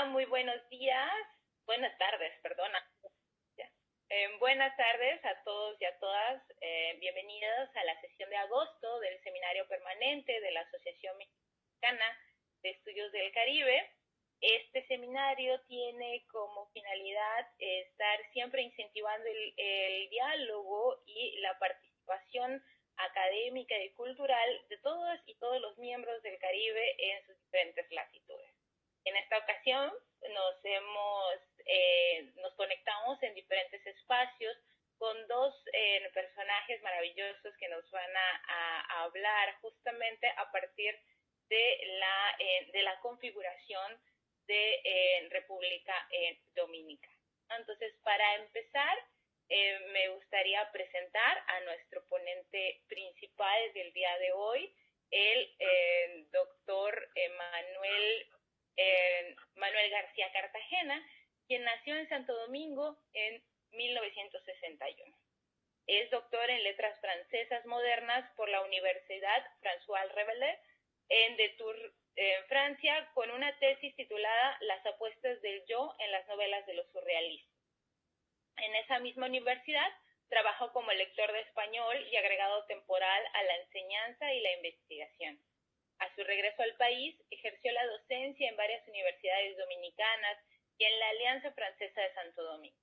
Hola, muy buenos días, buenas tardes, perdona. Buenas tardes a todos y a todas. Bienvenidos a la sesión de agosto del Seminario Permanente de la Asociación Mexicana de Estudios del Caribe. Este seminario tiene como finalidad estar siempre incentivando el diálogo y la participación académica y cultural de todas y todos los miembros del Caribe en sus diferentes latitudes. En esta ocasión nos conectamos en diferentes espacios con dos personajes maravillosos que nos van a hablar justamente a partir de la configuración de República Dominicana. Entonces, para empezar, me gustaría presentar a nuestro ponente principal del día de hoy, el doctor Manuel García Cartagena, quien nació en Santo Domingo en 1961. Es doctor en Letras Francesas Modernas por la Universidad François Rabelais en de Tours, en Francia, con una tesis titulada Las apuestas del yo en las novelas de los surrealistas. En esa misma universidad trabajó como lector de español y agregado temporal a la enseñanza y la investigación. A su regreso al país, ejerció la docencia en varias universidades dominicanas y en la Alianza Francesa de Santo Domingo.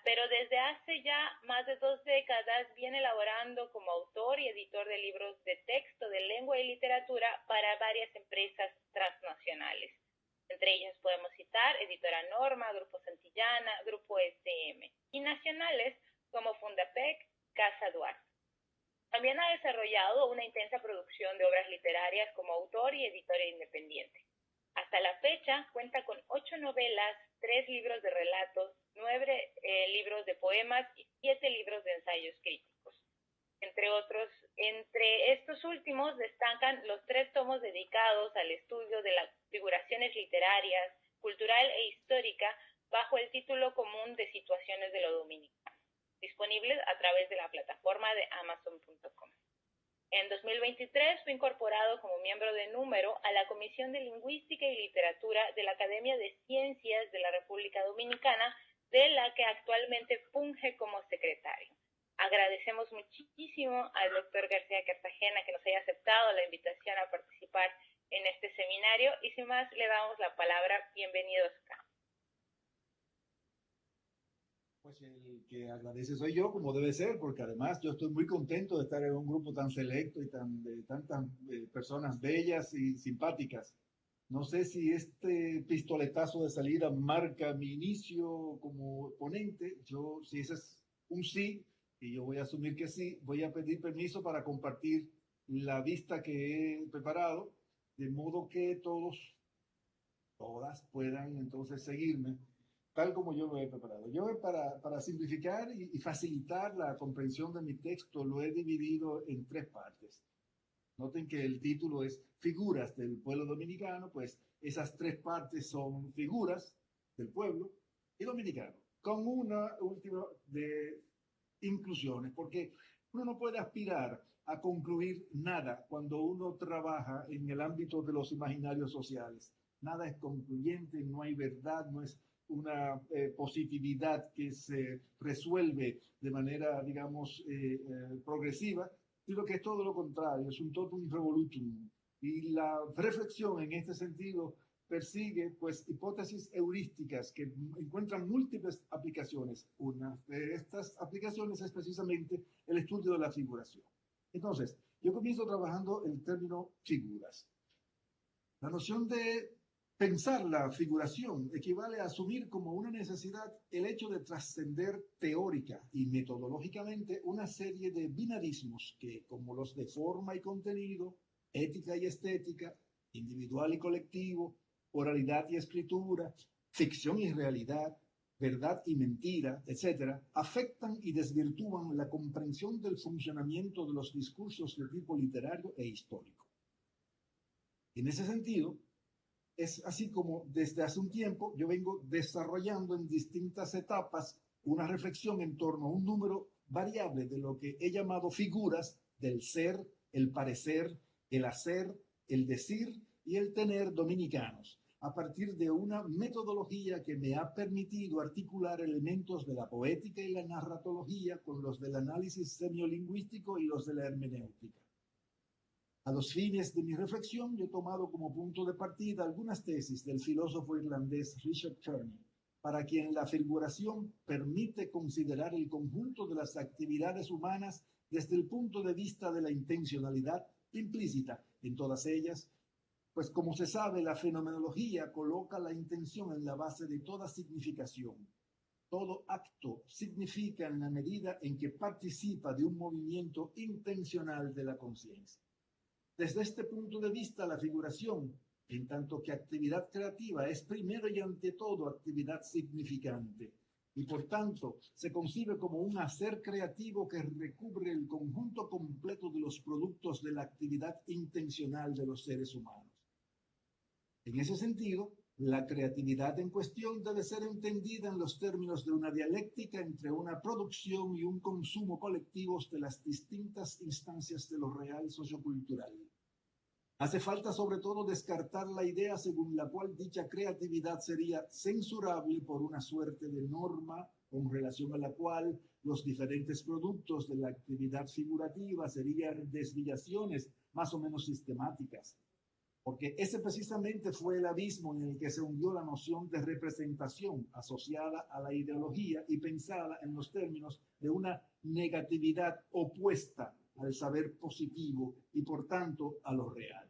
Pero desde hace ya más de 2 décadas viene elaborando como autor y editor de libros de texto de lengua y literatura para varias empresas transnacionales. Entre ellas podemos citar Editora Norma, Grupo Santillana, Grupo SM, y nacionales como Fundapec, Casa Duarte. También ha desarrollado una intensa producción de obras literarias como autor y editor independiente. Hasta la fecha cuenta con 8 novelas, 3 libros de relatos, 9 libros de poemas y 7 libros de ensayos críticos. Entre estos últimos destacan los 3 tomos dedicados al estudio de las figuraciones literarias, cultural e histórica bajo el título común de Situaciones de lo Dominicano, disponibles a través de la plataforma de Amazon.com. En 2023 fue incorporado como miembro de número a la Comisión de Lingüística y Literatura de la Academia de Ciencias de la República Dominicana, de la que actualmente funge como secretario. Agradecemos muchísimo al doctor García Cartagena que nos haya aceptado la invitación a participar en este seminario y sin más le damos la palabra. Bienvenidos acá. Pues el que agradece soy yo, como debe ser, porque además yo estoy muy contento de estar en un grupo tan selecto y de tantas personas bellas y simpáticas. No sé si este pistoletazo de salida marca mi inicio como ponente. Si ese es un sí, y yo voy a asumir que sí, voy a pedir permiso para compartir la vista que he preparado, de modo que todas puedan entonces seguirme tal como yo lo he preparado. Para simplificar y facilitar la comprensión de mi texto, lo he dividido en 3 partes. Noten que el título es Figuras del pueblo dominicano, pues esas 3 partes son figuras del pueblo y dominicano, con una última de inclusiones, porque uno no puede aspirar a concluir nada cuando uno trabaja en el ámbito de los imaginarios sociales. Nada es concluyente, no hay verdad, no es una positividad que se resuelve de manera, digamos, progresiva, sino que es todo lo contrario, es un totum revolutum. Y la reflexión en este sentido persigue pues hipótesis heurísticas que encuentran múltiples aplicaciones. Una de estas aplicaciones es precisamente el estudio de la figuración. Entonces, yo comienzo trabajando el término figuras. La noción de pensar la figuración equivale a asumir como una necesidad el hecho de trascender teórica y metodológicamente una serie de binarismos que, como los de forma y contenido, ética y estética, individual y colectivo, oralidad y escritura, ficción y realidad, verdad y mentira, etc., afectan y desvirtúan la comprensión del funcionamiento de los discursos de tipo literario e histórico. En ese sentido, es así como desde hace un tiempo yo vengo desarrollando en distintas etapas una reflexión en torno a un número variable de lo que he llamado figuras del ser, el parecer, el hacer, el decir y el tener dominicanos, a partir de una metodología que me ha permitido articular elementos de la poética y la narratología con los del análisis semiolingüístico y los de la hermenéutica. A los fines de mi reflexión, yo he tomado como punto de partida algunas tesis del filósofo irlandés Richard Kearney, para quien la figuración permite considerar el conjunto de las actividades humanas desde el punto de vista de la intencionalidad implícita en todas ellas, pues como se sabe, la fenomenología coloca la intención en la base de toda significación. Todo acto significa en la medida en que participa de un movimiento intencional de la conciencia. Desde este punto de vista, la figuración, en tanto que actividad creativa, es primero y ante todo actividad significante, y por tanto se concibe como un hacer creativo que recubre el conjunto completo de los productos de la actividad intencional de los seres humanos. En ese sentido, la creatividad en cuestión debe ser entendida en los términos de una dialéctica entre una producción y un consumo colectivos de las distintas instancias de lo real sociocultural. Hace falta sobre todo descartar la idea según la cual dicha creatividad sería censurable por una suerte de norma con relación a la cual los diferentes productos de la actividad figurativa serían desviaciones más o menos sistemáticas, porque ese precisamente fue el abismo en el que se hundió la noción de representación asociada a la ideología y pensada en los términos de una negatividad opuesta al saber positivo y por tanto a lo real.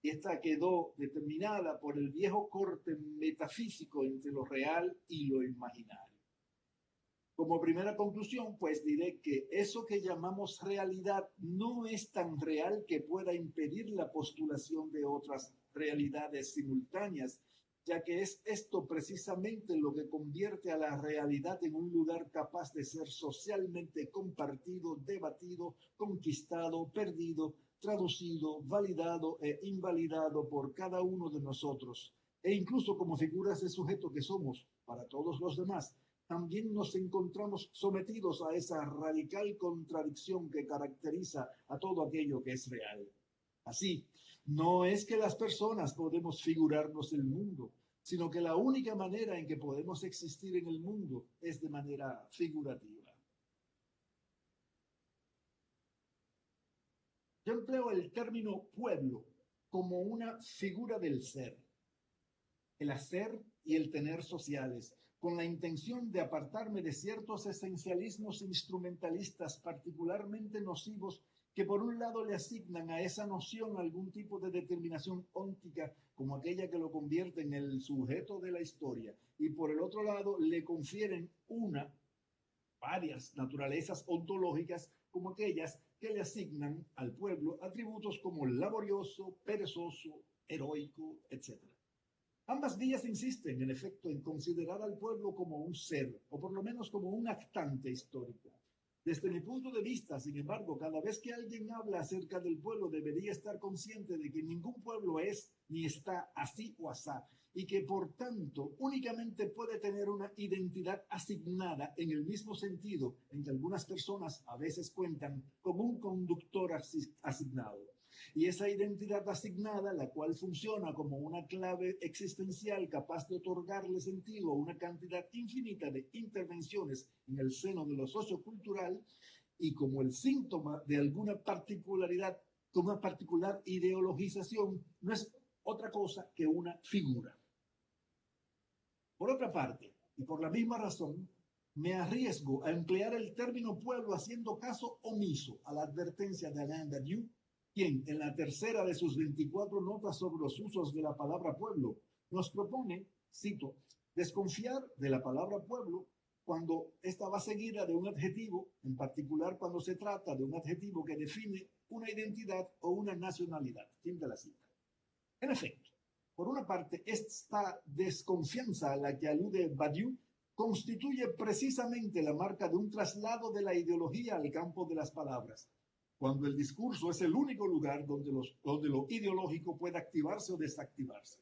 Esta quedó determinada por el viejo corte metafísico entre lo real y lo imaginario. Como primera conclusión, pues diré que eso que llamamos realidad no es tan real que pueda impedir la postulación de otras realidades simultáneas, ya que es esto precisamente lo que convierte a la realidad en un lugar capaz de ser socialmente compartido, debatido, conquistado, perdido, traducido, validado e invalidado por cada uno de nosotros, e incluso como figuras de sujeto que somos para todos los demás. También nos encontramos sometidos a esa radical contradicción que caracteriza a todo aquello que es real. Así, no es que las personas podemos figurarnos el mundo, sino que la única manera en que podemos existir en el mundo es de manera figurativa. Yo empleo el término pueblo como una figura del ser, el hacer y el tener sociales, con la intención de apartarme de ciertos esencialismos instrumentalistas particularmente nocivos que por un lado le asignan a esa noción algún tipo de determinación óntica como aquella que lo convierte en el sujeto de la historia y por el otro lado le confieren varias naturalezas ontológicas como aquellas que le asignan al pueblo atributos como laborioso, perezoso, heroico, etc. Ambas vías insisten, en efecto, en considerar al pueblo como un ser, o por lo menos como un actante histórico. Desde mi punto de vista, sin embargo, cada vez que alguien habla acerca del pueblo, debería estar consciente de que ningún pueblo es ni está así o asá, y que por tanto únicamente puede tener una identidad asignada en el mismo sentido en que algunas personas a veces cuentan con un conductor asignado. Y esa identidad asignada, la cual funciona como una clave existencial capaz de otorgarle sentido a una cantidad infinita de intervenciones en el seno de lo sociocultural y como el síntoma de alguna particularidad, como una particular ideologización, no es otra cosa que una figura. Por otra parte, y por la misma razón, me arriesgo a emplear el término pueblo haciendo caso omiso a la advertencia de Alain Badiou, quien en la tercera de sus 24 notas sobre los usos de la palabra pueblo nos propone, cito, desconfiar de la palabra pueblo cuando ésta va seguida de un adjetivo, en particular cuando se trata de un adjetivo que define una identidad o una nacionalidad. Fin de la cita. En efecto, por una parte, esta desconfianza a la que alude Badiou constituye precisamente la marca de un traslado de la ideología al campo de las palabras, cuando el discurso es el único lugar donde lo ideológico puede activarse o desactivarse.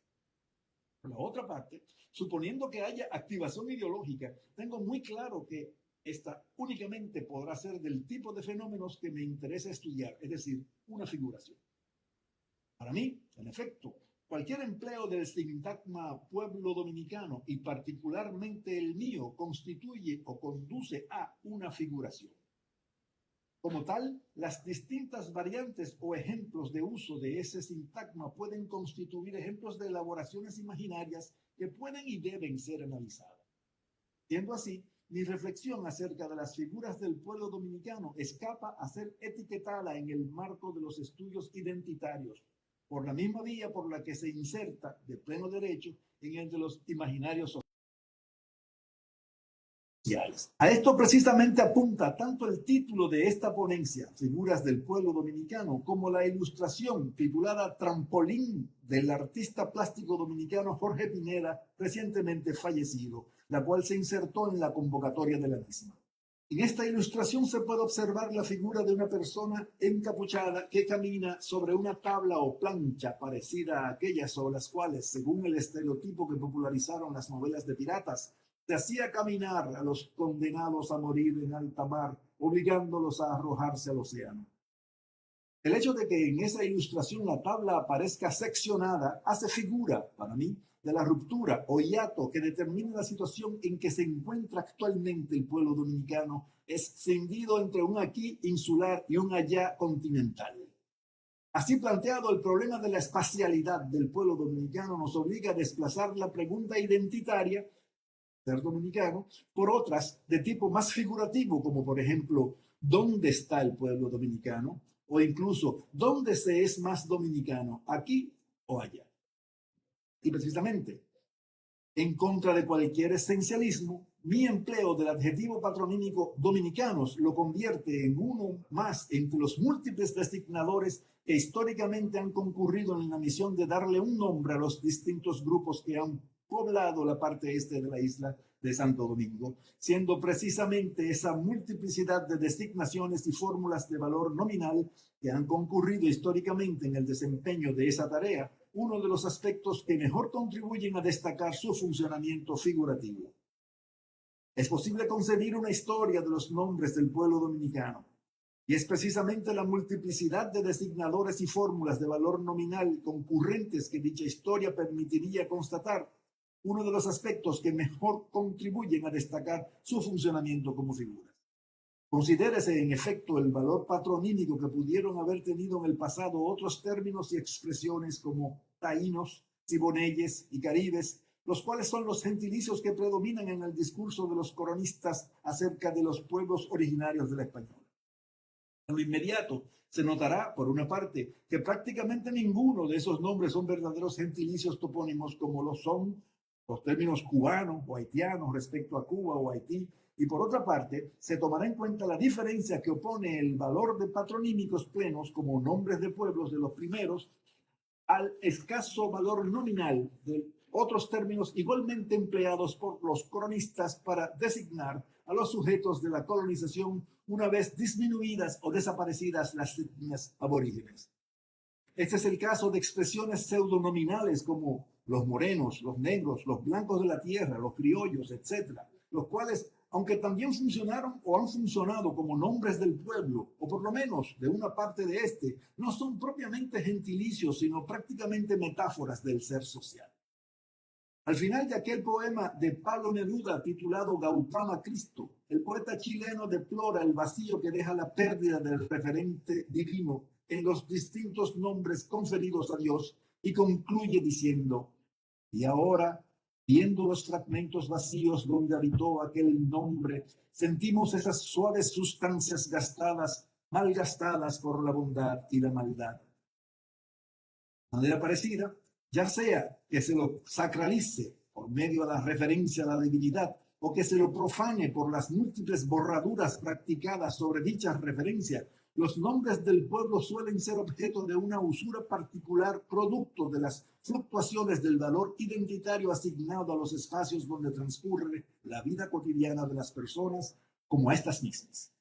Por la otra parte, suponiendo que haya activación ideológica, tengo muy claro que esta únicamente podrá ser del tipo de fenómenos que me interesa estudiar, es decir, una figuración. Para mí, en efecto, Cualquier empleo del sintagma pueblo dominicano, y particularmente el mío, constituye o conduce a una figuración. Como tal, las distintas variantes o ejemplos de uso de ese sintagma pueden constituir ejemplos de elaboraciones imaginarias que pueden y deben ser analizadas. Siendo así, mi reflexión acerca de las figuras del pueblo dominicano escapa a ser etiquetada en el marco de los estudios identitarios, por la misma vía por la que se inserta de pleno derecho en el de los imaginarios sociales. A esto precisamente apunta tanto el título de esta ponencia, Figuras del Pueblo Dominicano, como la ilustración titulada Trampolín del artista plástico dominicano Jorge Pineda, recientemente fallecido, la cual se insertó en la convocatoria de la misma. En esta ilustración se puede observar la figura de una persona encapuchada que camina sobre una tabla o plancha parecida a aquellas sobre las cuales, según el estereotipo que popularizaron las novelas de piratas, se hacía caminar a los condenados a morir en alta mar, obligándolos a arrojarse al océano. El hecho de que en esa ilustración la tabla aparezca seccionada hace figura, para mí, de la ruptura o hiato que determina la situación en que se encuentra actualmente el pueblo dominicano, escindido entre un aquí insular y un allá continental. Así planteado, el problema de la espacialidad del pueblo dominicano nos obliga a desplazar la pregunta identitaria ser dominicano, por otras de tipo más figurativo, como por ejemplo, ¿dónde está el pueblo dominicano? O incluso, ¿dónde se es más dominicano? ¿Aquí o allá? Y precisamente, en contra de cualquier esencialismo, mi empleo del adjetivo patronímico dominicanos lo convierte en uno más entre los múltiples designadores que históricamente han concurrido en la misión de darle un nombre a los distintos grupos que han poblado la parte este de la isla de Santo Domingo, siendo precisamente esa multiplicidad de designaciones y fórmulas de valor nominal que han concurrido históricamente en el desempeño de esa tarea uno de los aspectos que mejor contribuyen a destacar su funcionamiento figurativo. Es posible concebir una historia de los nombres del pueblo dominicano, y es precisamente la multiplicidad de designadores y fórmulas de valor nominal concurrentes que dicha historia permitiría constatar, uno de los aspectos que mejor contribuyen a destacar su funcionamiento como figuras. Considérese en efecto el valor patronímico que pudieron haber tenido en el pasado otros términos y expresiones como taínos, siboneyes y caribes, los cuales son los gentilicios que predominan en el discurso de los coronistas acerca de los pueblos originarios de la española. En lo inmediato se notará, por una parte, que prácticamente ninguno de esos nombres son verdaderos gentilicios topónimos como lo son los términos cubano o haitiano respecto a Cuba o Haití, y por otra parte, se tomará en cuenta la diferencia que opone el valor de patronímicos plenos como nombres de pueblos de los primeros al escaso valor nominal de otros términos igualmente empleados por los cronistas para designar a los sujetos de la colonización una vez disminuidas o desaparecidas las etnias aborígenes. Este es el caso de expresiones pseudonominales como los morenos, los negros, los blancos de la tierra, los criollos, etc., los cuales, aunque también funcionaron o han funcionado como nombres del pueblo, o por lo menos de una parte de este, no son propiamente gentilicios, sino prácticamente metáforas del ser social. Al final de aquel poema de Pablo Neruda titulado Gautama Cristo, el poeta chileno deplora el vacío que deja la pérdida del referente divino en los distintos nombres conferidos a Dios y concluye diciendo: y ahora, viendo los fragmentos vacíos donde habitó aquel nombre, sentimos esas suaves sustancias gastadas, malgastadas por la bondad y la maldad. De manera parecida, ya sea que se lo sacralice por medio de la referencia a la divinidad o que se lo profane por las múltiples borraduras practicadas sobre dichas referencias, los nombres del pueblo suelen ser objeto de una usura particular producto de las fluctuaciones del valor identitario asignado a los espacios donde transcurre la vida cotidiana de las personas como a estas mismas.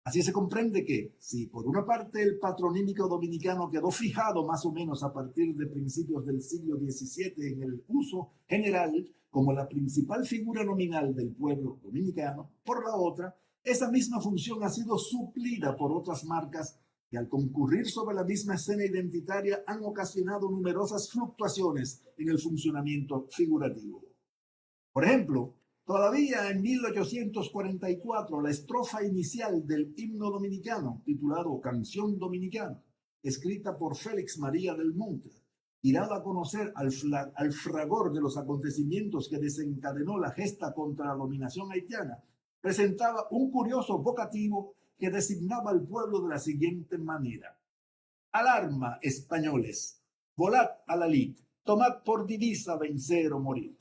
Así se comprende que, si por una parte el patronímico dominicano quedó fijado más o menos a partir de principios del siglo XVII en el uso general como la principal figura nominal del pueblo dominicano, por la otra, esa misma función ha sido suplida por otras marcas que al concurrir sobre la misma escena identitaria han ocasionado numerosas fluctuaciones en el funcionamiento figurativo. Por ejemplo, todavía en 1844, la estrofa inicial del himno dominicano, titulado Canción Dominicana, escrita por Félix María del Monte, y dada a conocer al fragor de los acontecimientos que desencadenó la gesta contra la dominación haitiana, presentaba un curioso vocativo que designaba al pueblo de la siguiente manera: alarma, españoles, volad a la lid, tomad por divisa vencer o morir.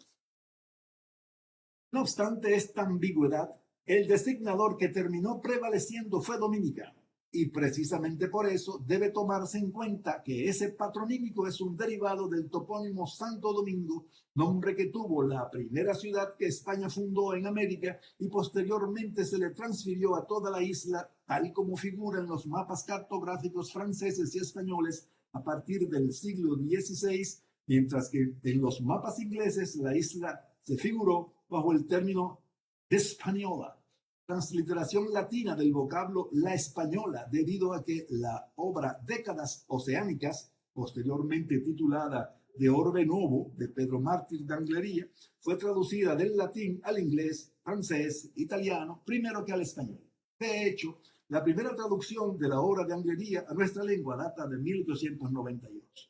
No obstante esta ambigüedad, el designador que terminó prevaleciendo fue dominicano, y precisamente por eso debe tomarse en cuenta que ese patronímico es un derivado del topónimo Santo Domingo, nombre que tuvo la primera ciudad que España fundó en América y posteriormente se le transfirió a toda la isla, tal como figura en los mapas cartográficos franceses y españoles a partir del siglo XVI, mientras que en los mapas ingleses la isla se figuró bajo el término Hispaniola, transliteración latina del vocablo la española, debido a que la obra Décadas Oceánicas, posteriormente titulada De Orbe Novo, de Pedro Mártir de Anglería, fue traducida del latín al inglés, francés, italiano, primero que al español. De hecho, la primera traducción de la obra de Anglería a nuestra lengua data de 1898.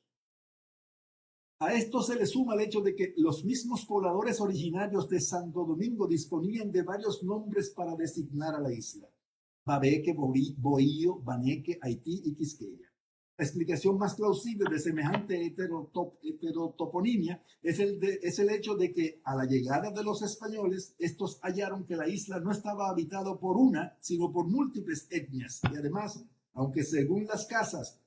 A esto se le suma el hecho de que los mismos pobladores originarios de Santo Domingo disponían de varios nombres para designar a la isla: Babeque, Bohío, Baneque, Haití y Quisqueya. La explicación más plausible de semejante heterotoponimia es el hecho de que a la llegada de los españoles, estos hallaron que la isla no estaba habitada por una, sino por múltiples etnias, y además, aunque según las casas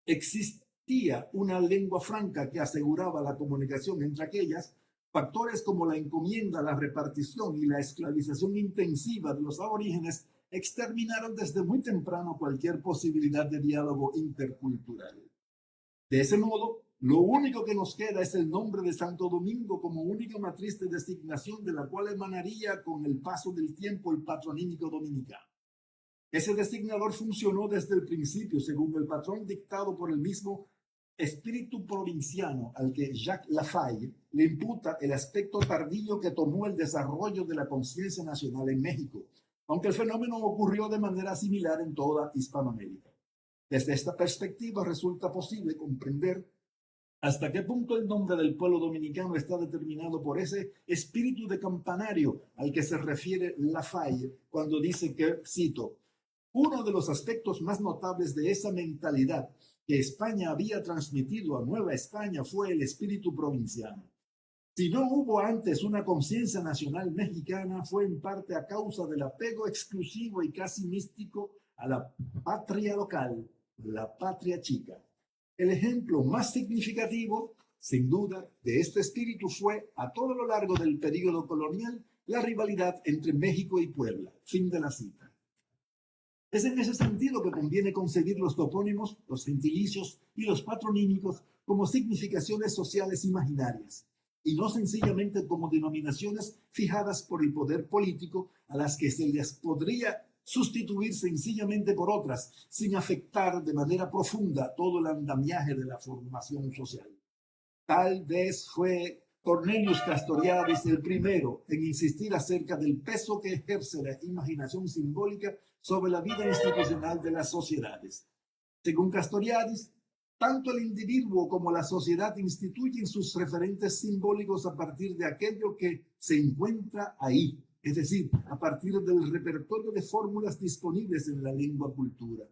existía una lengua franca que aseguraba la comunicación entre aquellas, factores como la encomienda, la repartición y la esclavización intensiva de los aborígenes exterminaron desde muy temprano cualquier posibilidad de diálogo intercultural. De ese modo, lo único que nos queda es el nombre de Santo Domingo como única matriz de designación de la cual emanaría con el paso del tiempo el patronímico dominicano. Ese designador funcionó desde el principio según el patrón dictado por el mismo espíritu provinciano al que Jacques Lafaille le imputa el aspecto tardío que tomó el desarrollo de la conciencia nacional en México, aunque el fenómeno ocurrió de manera similar en toda Hispanoamérica. Desde esta perspectiva resulta posible comprender hasta qué punto el nombre del pueblo dominicano está determinado por ese espíritu de campanario al que se refiere Lafaille cuando dice que, cito, uno de los aspectos más notables de esa mentalidad que España había transmitido a Nueva España fue el espíritu provinciano. Si no hubo antes una conciencia nacional mexicana, fue en parte a causa del apego exclusivo y casi místico a la patria local, la patria chica. El ejemplo más significativo, sin duda, de este espíritu fue, a todo lo largo del período colonial, la rivalidad entre México y Puebla. Fin de la cita. Es en ese sentido que conviene concebir los topónimos, los gentilicios y los patronímicos como significaciones sociales imaginarias, y no sencillamente como denominaciones fijadas por el poder político a las que se les podría sustituir sencillamente por otras, sin afectar de manera profunda todo el andamiaje de la formación social. Tal vez fue Cornelius Castoriadis el primero en insistir acerca del peso que ejerce la imaginación simbólica sobre la vida institucional de las sociedades. Según Castoriadis, tanto el individuo como la sociedad instituyen sus referentes simbólicos a partir de aquello que se encuentra ahí, es decir, a partir del repertorio de fórmulas disponibles en la lengua cultura.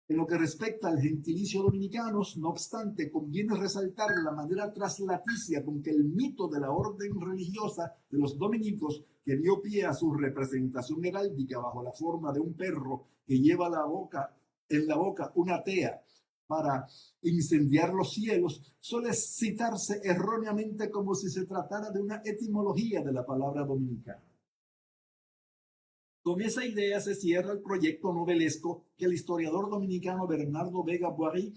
En lo que respecta al gentilicio dominicanos, no obstante, conviene resaltar la manera traslaticia con que el mito de la orden religiosa de los dominicos, que dio pie a su representación heráldica bajo la forma de un perro que lleva en la boca una tea para incendiar los cielos, suele citarse erróneamente como si se tratara de una etimología de la palabra dominicana. Con esa idea se cierra el proyecto novelesco que el historiador dominicano Bernardo Vega Boary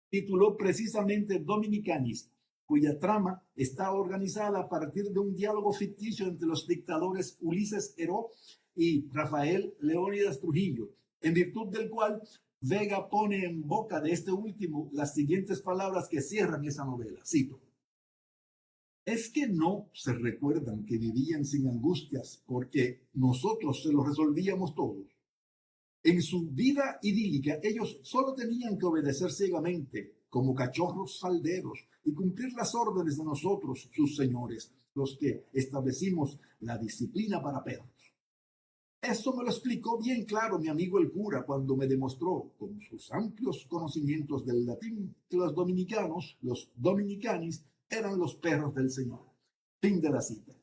tituló precisamente Dominicanis, cuya trama está organizada a partir de un diálogo ficticio entre los dictadores Ulises Heró y Rafael Leónidas Trujillo, en virtud del cual Vega pone en boca de este último las siguientes palabras que cierran esa novela. Cito: ¿es que no se recuerdan que vivían sin angustias porque nosotros se lo resolvíamos todos? En su vida idílica, ellos solo tenían que obedecer ciegamente, como cachorros falderos, y cumplir las órdenes de nosotros, sus señores, los que establecimos la disciplina para perros. Eso me lo explicó bien claro mi amigo el cura cuando me demostró, con sus amplios conocimientos del latín, que los dominicanis, eran los perros del Señor. Fin de la cita.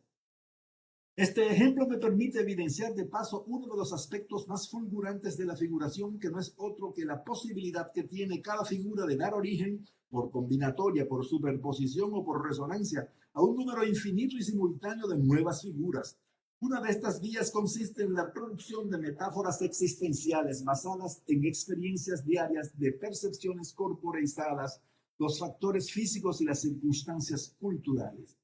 Este ejemplo me permite evidenciar de paso uno de los aspectos más fulgurantes de la figuración, que no es otro que la posibilidad que tiene cada figura de dar origen, por combinatoria, por superposición o por resonancia, a un número infinito y simultáneo de nuevas figuras. Una de estas vías consiste en la producción de metáforas existenciales basadas en experiencias diarias de percepciones corporalizadas, los factores físicos y las circunstancias culturales.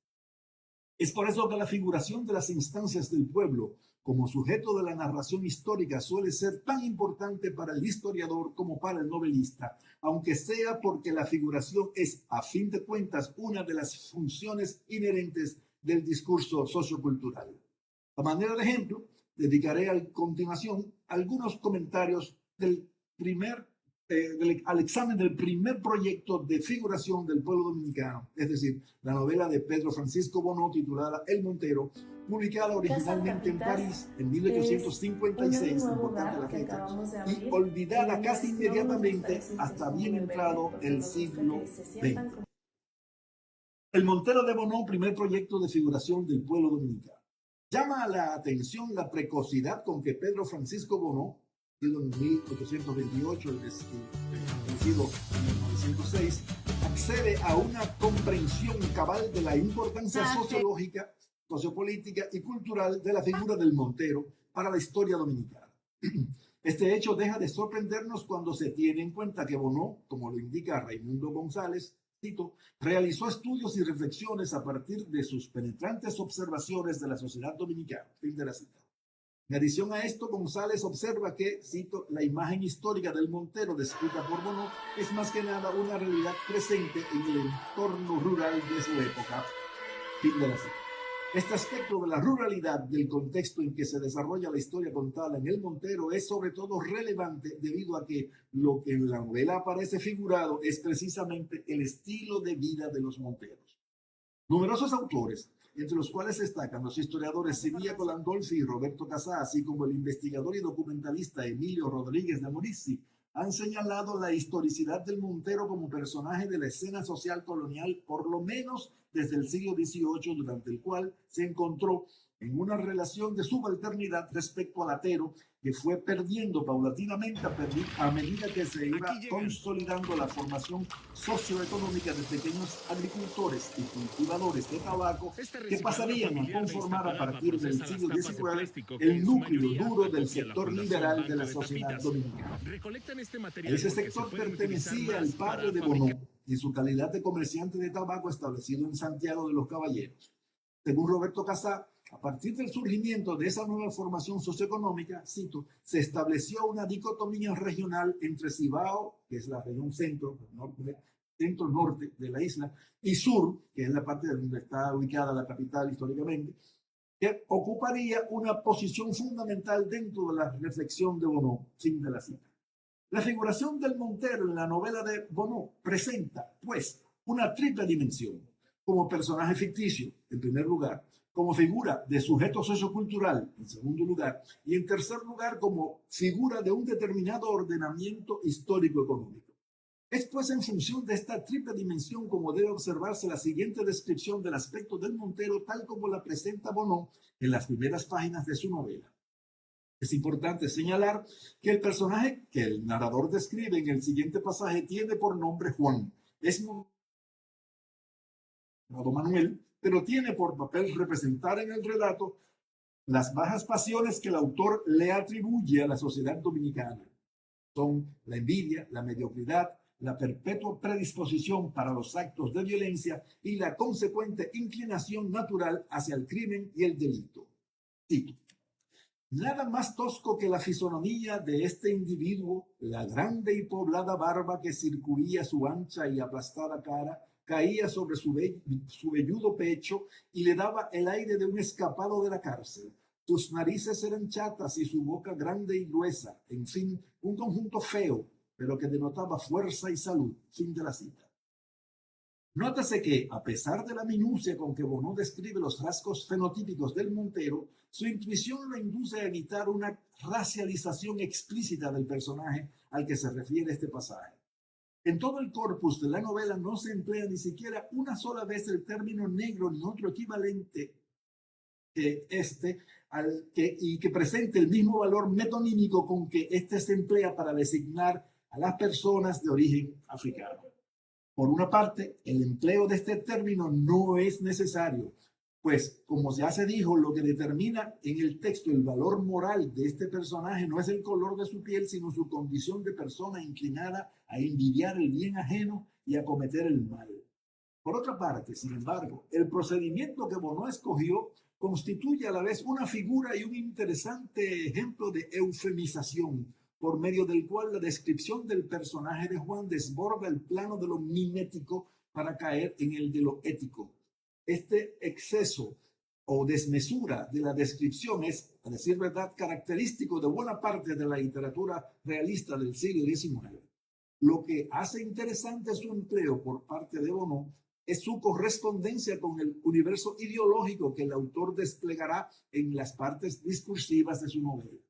Es por eso que la figuración de las instancias del pueblo como sujeto de la narración histórica suele ser tan importante para el historiador como para el novelista, aunque sea porque la figuración es, a fin de cuentas, una de las funciones inherentes del discurso sociocultural. A manera de ejemplo, dedicaré a continuación algunos comentarios al examen del primer proyecto de figuración del pueblo dominicano, es decir, la novela de Pedro Francisco Bonó titulada El Montero, publicada originalmente en París en 1856, importante la fecha, y olvidada casi inmediatamente hasta bien entrado el siglo XX. El Montero de Bonó, primer proyecto de figuración del pueblo dominicano. Llama la atención la precocidad con que Pedro Francisco Bonó, nacido en 1828, fallecido en 1906, accede a una comprensión cabal de la importancia sociológica, sociopolítica y cultural de la figura del Montero para la historia dominicana. Este hecho deja de sorprendernos cuando se tiene en cuenta que Bonó, como lo indica Raimundo González, cito, realizó estudios y reflexiones a partir de sus penetrantes observaciones de la sociedad dominicana. Fin de la cita. En adición a esto, González observa que, cito, la imagen histórica del Montero descrita por Bonó es más que nada una realidad presente en el entorno rural de su época. Fin de la cita. Este aspecto de la ruralidad del contexto en que se desarrolla la historia contada en El Montero es sobre todo relevante debido a que lo que en la novela aparece figurado es precisamente el estilo de vida de los monteros. Numerosos autores, entre los cuales destacan los historiadores Ciriaco Landolfi y Roberto Casá, así como el investigador y documentalista Emilio Rodríguez de Morici, han señalado la historicidad del Montero como personaje de la escena social colonial, por lo menos desde el siglo XVIII, durante el cual se encontró en una relación de subalternidad respecto al atero, que fue perdiendo paulatinamente a medida que se iba consolidando la formación socioeconómica de pequeños agricultores y cultivadores de tabaco, que pasarían a conformar a partir del siglo XIX el núcleo duro del sector liberal de la sociedad dominicana. A ese sector pertenecía el padre de Bonó, en su calidad de comerciante de tabaco establecido en Santiago de los Caballeros. Según Roberto Casá, a partir del surgimiento de esa nueva formación socioeconómica, cito, se estableció una dicotomía regional entre Cibao, que es la región centro-norte de la isla, y sur, que es la parte donde está ubicada la capital históricamente, que ocuparía una posición fundamental dentro de la reflexión de Bonó. Fin de la cita. La figuración del Montero en la novela de Bonó presenta, pues, una triple dimensión: como personaje ficticio, en primer lugar; como figura de sujeto sociocultural, en segundo lugar; y en tercer lugar, como figura de un determinado ordenamiento histórico-económico. Es pues en función de esta triple dimensión como debe observarse la siguiente descripción del aspecto del Montero, tal como la presenta Bonó en las primeras páginas de su novela. Es importante señalar que el personaje que el narrador describe en el siguiente pasaje tiene por nombre Juan. Es llamado Manuel, pero tiene por papel representar en el relato las bajas pasiones que el autor le atribuye a la sociedad dominicana. Son la envidia, la mediocridad, la perpetua predisposición para los actos de violencia y la consecuente inclinación natural hacia el crimen y el delito. Cito: Nada más tosco que la fisonomía de este individuo, la grande y poblada barba que circuía su ancha y aplastada cara, caía sobre su velludo pecho y le daba el aire de un escapado de la cárcel. Sus narices eran chatas y su boca grande y gruesa. En fin, un conjunto feo, pero que denotaba fuerza y salud. Fin de la cita. Nótese que, a pesar de la minucia con que Bonneau describe los rasgos fenotípicos del Montero, su intuición lo induce a evitar una racialización explícita del personaje al que se refiere este pasaje. En todo el corpus de la novela no se emplea ni siquiera una sola vez el término negro ni otro equivalente que y que presente el mismo valor metonímico con que este se emplea para designar a las personas de origen africano. Por una parte, el empleo de este término no es necesario, pues, como ya se dijo, lo que determina en el texto el valor moral de este personaje no es el color de su piel, sino su condición de persona inclinada a envidiar el bien ajeno y a cometer el mal. Por otra parte, sin embargo, el procedimiento que Bonneau escogió constituye a la vez una figura y un interesante ejemplo de eufemización, por medio del cual la descripción del personaje de Juan desborda el plano de lo mimético para caer en el de lo ético. Este exceso o desmesura de la descripción es, a decir verdad, característico de buena parte de la literatura realista del siglo XIX. Lo que hace interesante su empleo por parte de Bonneau es su correspondencia con el universo ideológico que el autor desplegará en las partes discursivas de su novela.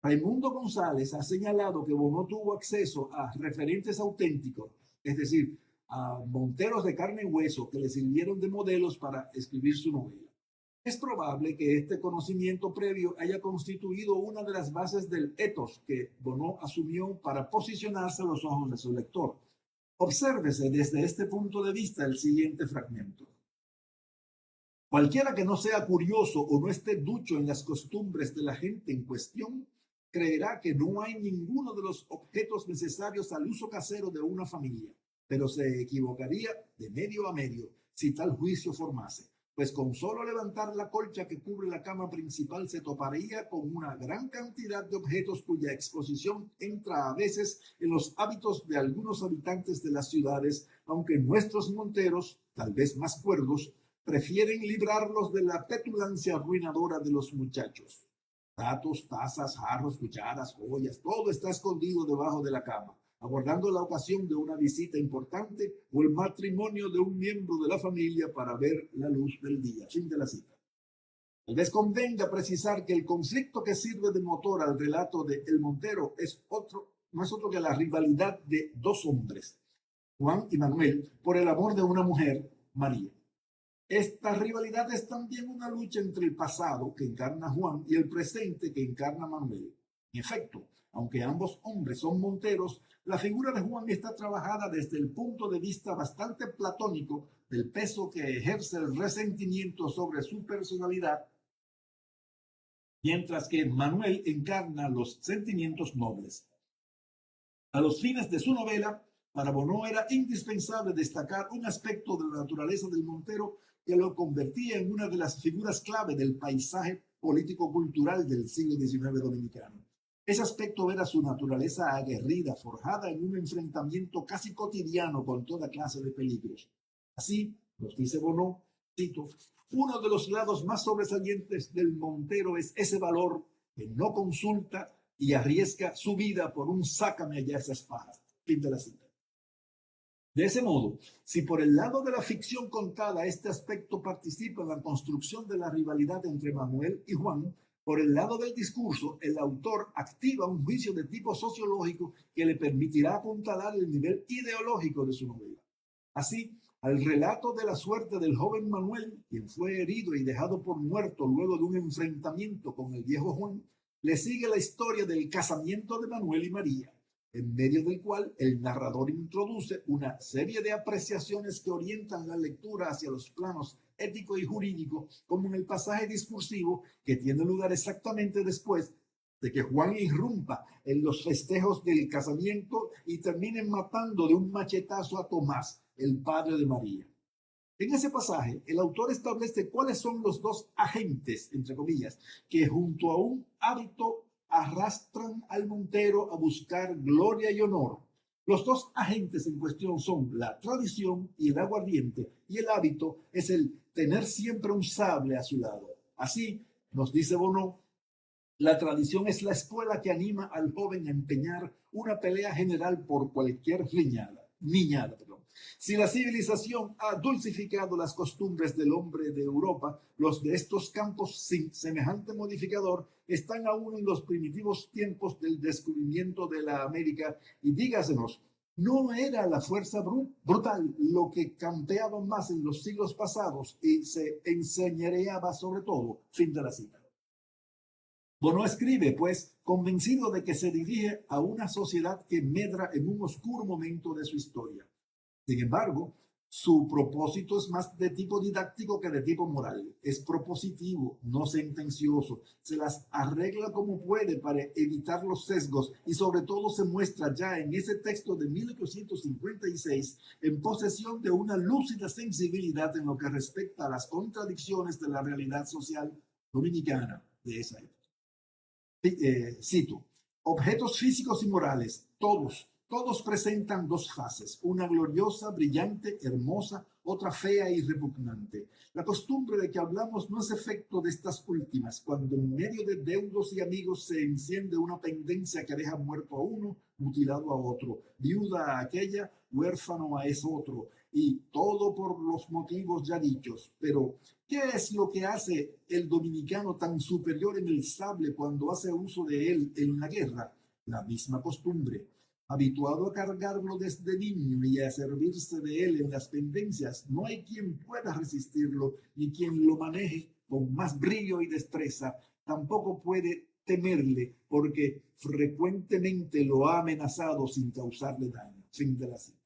Raimundo González ha señalado que Bonneau tuvo acceso a referentes auténticos, es decir, a monteros de carne y hueso que le sirvieron de modelos para escribir su novela. Es probable que este conocimiento previo haya constituido una de las bases del ethos que Bonneau asumió para posicionarse a los ojos de su lector. Obsérvese desde este punto de vista el siguiente fragmento. Cualquiera que no sea curioso o no esté ducho en las costumbres de la gente en cuestión, creerá que no hay ninguno de los objetos necesarios al uso casero de una familia, pero se equivocaría de medio a medio si tal juicio formase, pues con solo levantar la colcha que cubre la cama principal se toparía con una gran cantidad de objetos cuya exposición entra a veces en los hábitos de algunos habitantes de las ciudades, aunque nuestros monteros, tal vez más cuerdos, prefieren librarlos de la petulancia arruinadora de los muchachos. Platos, tazas, jarros, cucharas, joyas, todo está escondido debajo de la cama, aguardando la ocasión de una visita importante o el matrimonio de un miembro de la familia para ver la luz del día. Fin de la cita. Tal vez convenga precisar que el conflicto que sirve de motor al relato de El Montero no es otro que la rivalidad de dos hombres, Juan y Manuel, por el amor de una mujer, María. Esta rivalidad es también una lucha entre el pasado, que encarna Juan, y el presente, que encarna Manuel. En efecto, aunque ambos hombres son monteros, la figura de Juan está trabajada desde el punto de vista bastante platónico del peso que ejerce el resentimiento sobre su personalidad, mientras que Manuel encarna los sentimientos nobles. A los fines de su novela, para Bonneau era indispensable destacar un aspecto de la naturaleza del montero que lo convertía en una de las figuras clave del paisaje político-cultural del siglo XIX dominicano. Ese aspecto era su naturaleza aguerrida, forjada en un enfrentamiento casi cotidiano con toda clase de peligros. Así, nos dice Bonneau, cito, uno de los lados más sobresalientes del montero es ese valor que no consulta y arriesga su vida por un sácame allá esas pajas. Fin de la cita. De ese modo, si por el lado de la ficción contada este aspecto participa en la construcción de la rivalidad entre Manuel y Juan, por el lado del discurso, el autor activa un juicio de tipo sociológico que le permitirá apuntalar el nivel ideológico de su novela. Así, al relato de la suerte del joven Manuel, quien fue herido y dejado por muerto luego de un enfrentamiento con el viejo Juan, le sigue la historia del casamiento de Manuel y María, en medio del cual el narrador introduce una serie de apreciaciones que orientan la lectura hacia los planos ético y jurídico, como en el pasaje discursivo que tiene lugar exactamente después de que Juan irrumpa en los festejos del casamiento y termine matando de un machetazo a Tomás, el padre de María. En ese pasaje, el autor establece cuáles son los dos agentes, entre comillas, que junto a un hábito arrastran al montero a buscar gloria y honor. Los dos agentes en cuestión son la tradición y el aguardiente, y el hábito es el tener siempre un sable a su lado. Así, nos dice Bonneau, la tradición es la escuela que anima al joven a empeñar una pelea general por cualquier niñada. Si la civilización ha dulcificado las costumbres del hombre de Europa, los de estos campos sin semejante modificador están aún en los primitivos tiempos del descubrimiento de la América. Y dígasenos, ¿no era la fuerza brutal lo que campeaba más en los siglos pasados y se enseñoreaba sobre todo? Fin de la cita. Bonneau escribe, pues, convencido de que se dirige a una sociedad que medra en un oscuro momento de su historia. Sin embargo, su propósito es más de tipo didáctico que de tipo moral. Es propositivo, no sentencioso. Se las arregla como puede para evitar los sesgos y sobre todo se muestra ya en ese texto de 1856 en posesión de una lúcida sensibilidad en lo que respecta a las contradicciones de la realidad social dominicana de esa época. Cito, objetos físicos y morales, todos presentan dos fases, una gloriosa, brillante, hermosa, otra fea y repugnante. La costumbre de que hablamos no es efecto de estas últimas, cuando en medio de deudos y amigos se enciende una pendencia que deja muerto a uno, mutilado a otro, viuda a aquella, huérfano a ese otro, y todo por los motivos ya dichos. Pero, ¿qué es lo que hace el dominicano tan superior en el sable cuando hace uso de él en la guerra? La misma costumbre. Habituado a cargarlo desde niño y a servirse de él en las pendencias, no hay quien pueda resistirlo, ni quien lo maneje con más brillo y destreza. Tampoco puede temerle, porque frecuentemente lo ha amenazado sin causarle daño. Fin de la cita.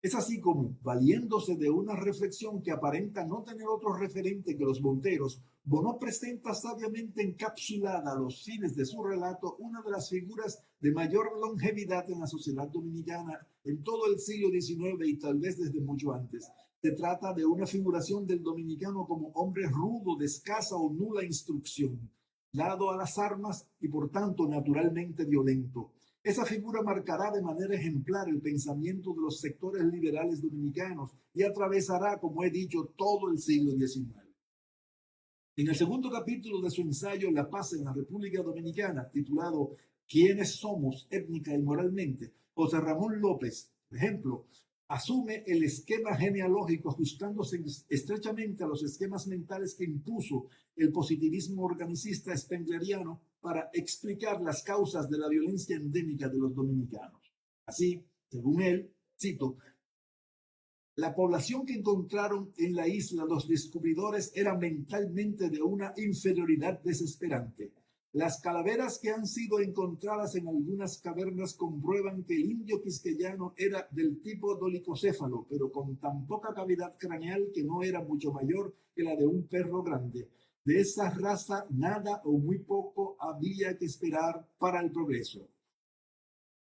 Es así como, valiéndose de una reflexión que aparenta no tener otro referente que los monteros, Bonneau presenta sabiamente encapsulada a los fines de su relato una de las figuras de mayor longevidad en la sociedad dominicana en todo el siglo XIX y tal vez desde mucho antes. Se trata de una figuración del dominicano como hombre rudo, de escasa o nula instrucción, dado a las armas y por tanto naturalmente violento. Esa figura marcará de manera ejemplar el pensamiento de los sectores liberales dominicanos y atravesará, como he dicho, todo el siglo XIX. En el segundo capítulo de su ensayo La paz en la República Dominicana, titulado ¿Quiénes somos étnica y moralmente?, José Ramón López, por ejemplo, asume el esquema genealógico ajustándose estrechamente a los esquemas mentales que impuso el positivismo organicista spengleriano para explicar las causas de la violencia endémica de los dominicanos. Así, según él, cito, la población que encontraron en la isla los descubridores era mentalmente de una inferioridad desesperante. Las calaveras que han sido encontradas en algunas cavernas comprueban que el indio quisqueyano era del tipo dolicocéfalo, pero con tan poca cavidad craneal que no era mucho mayor que la de un perro grande. De esa raza nada o muy poco había que esperar para el progreso.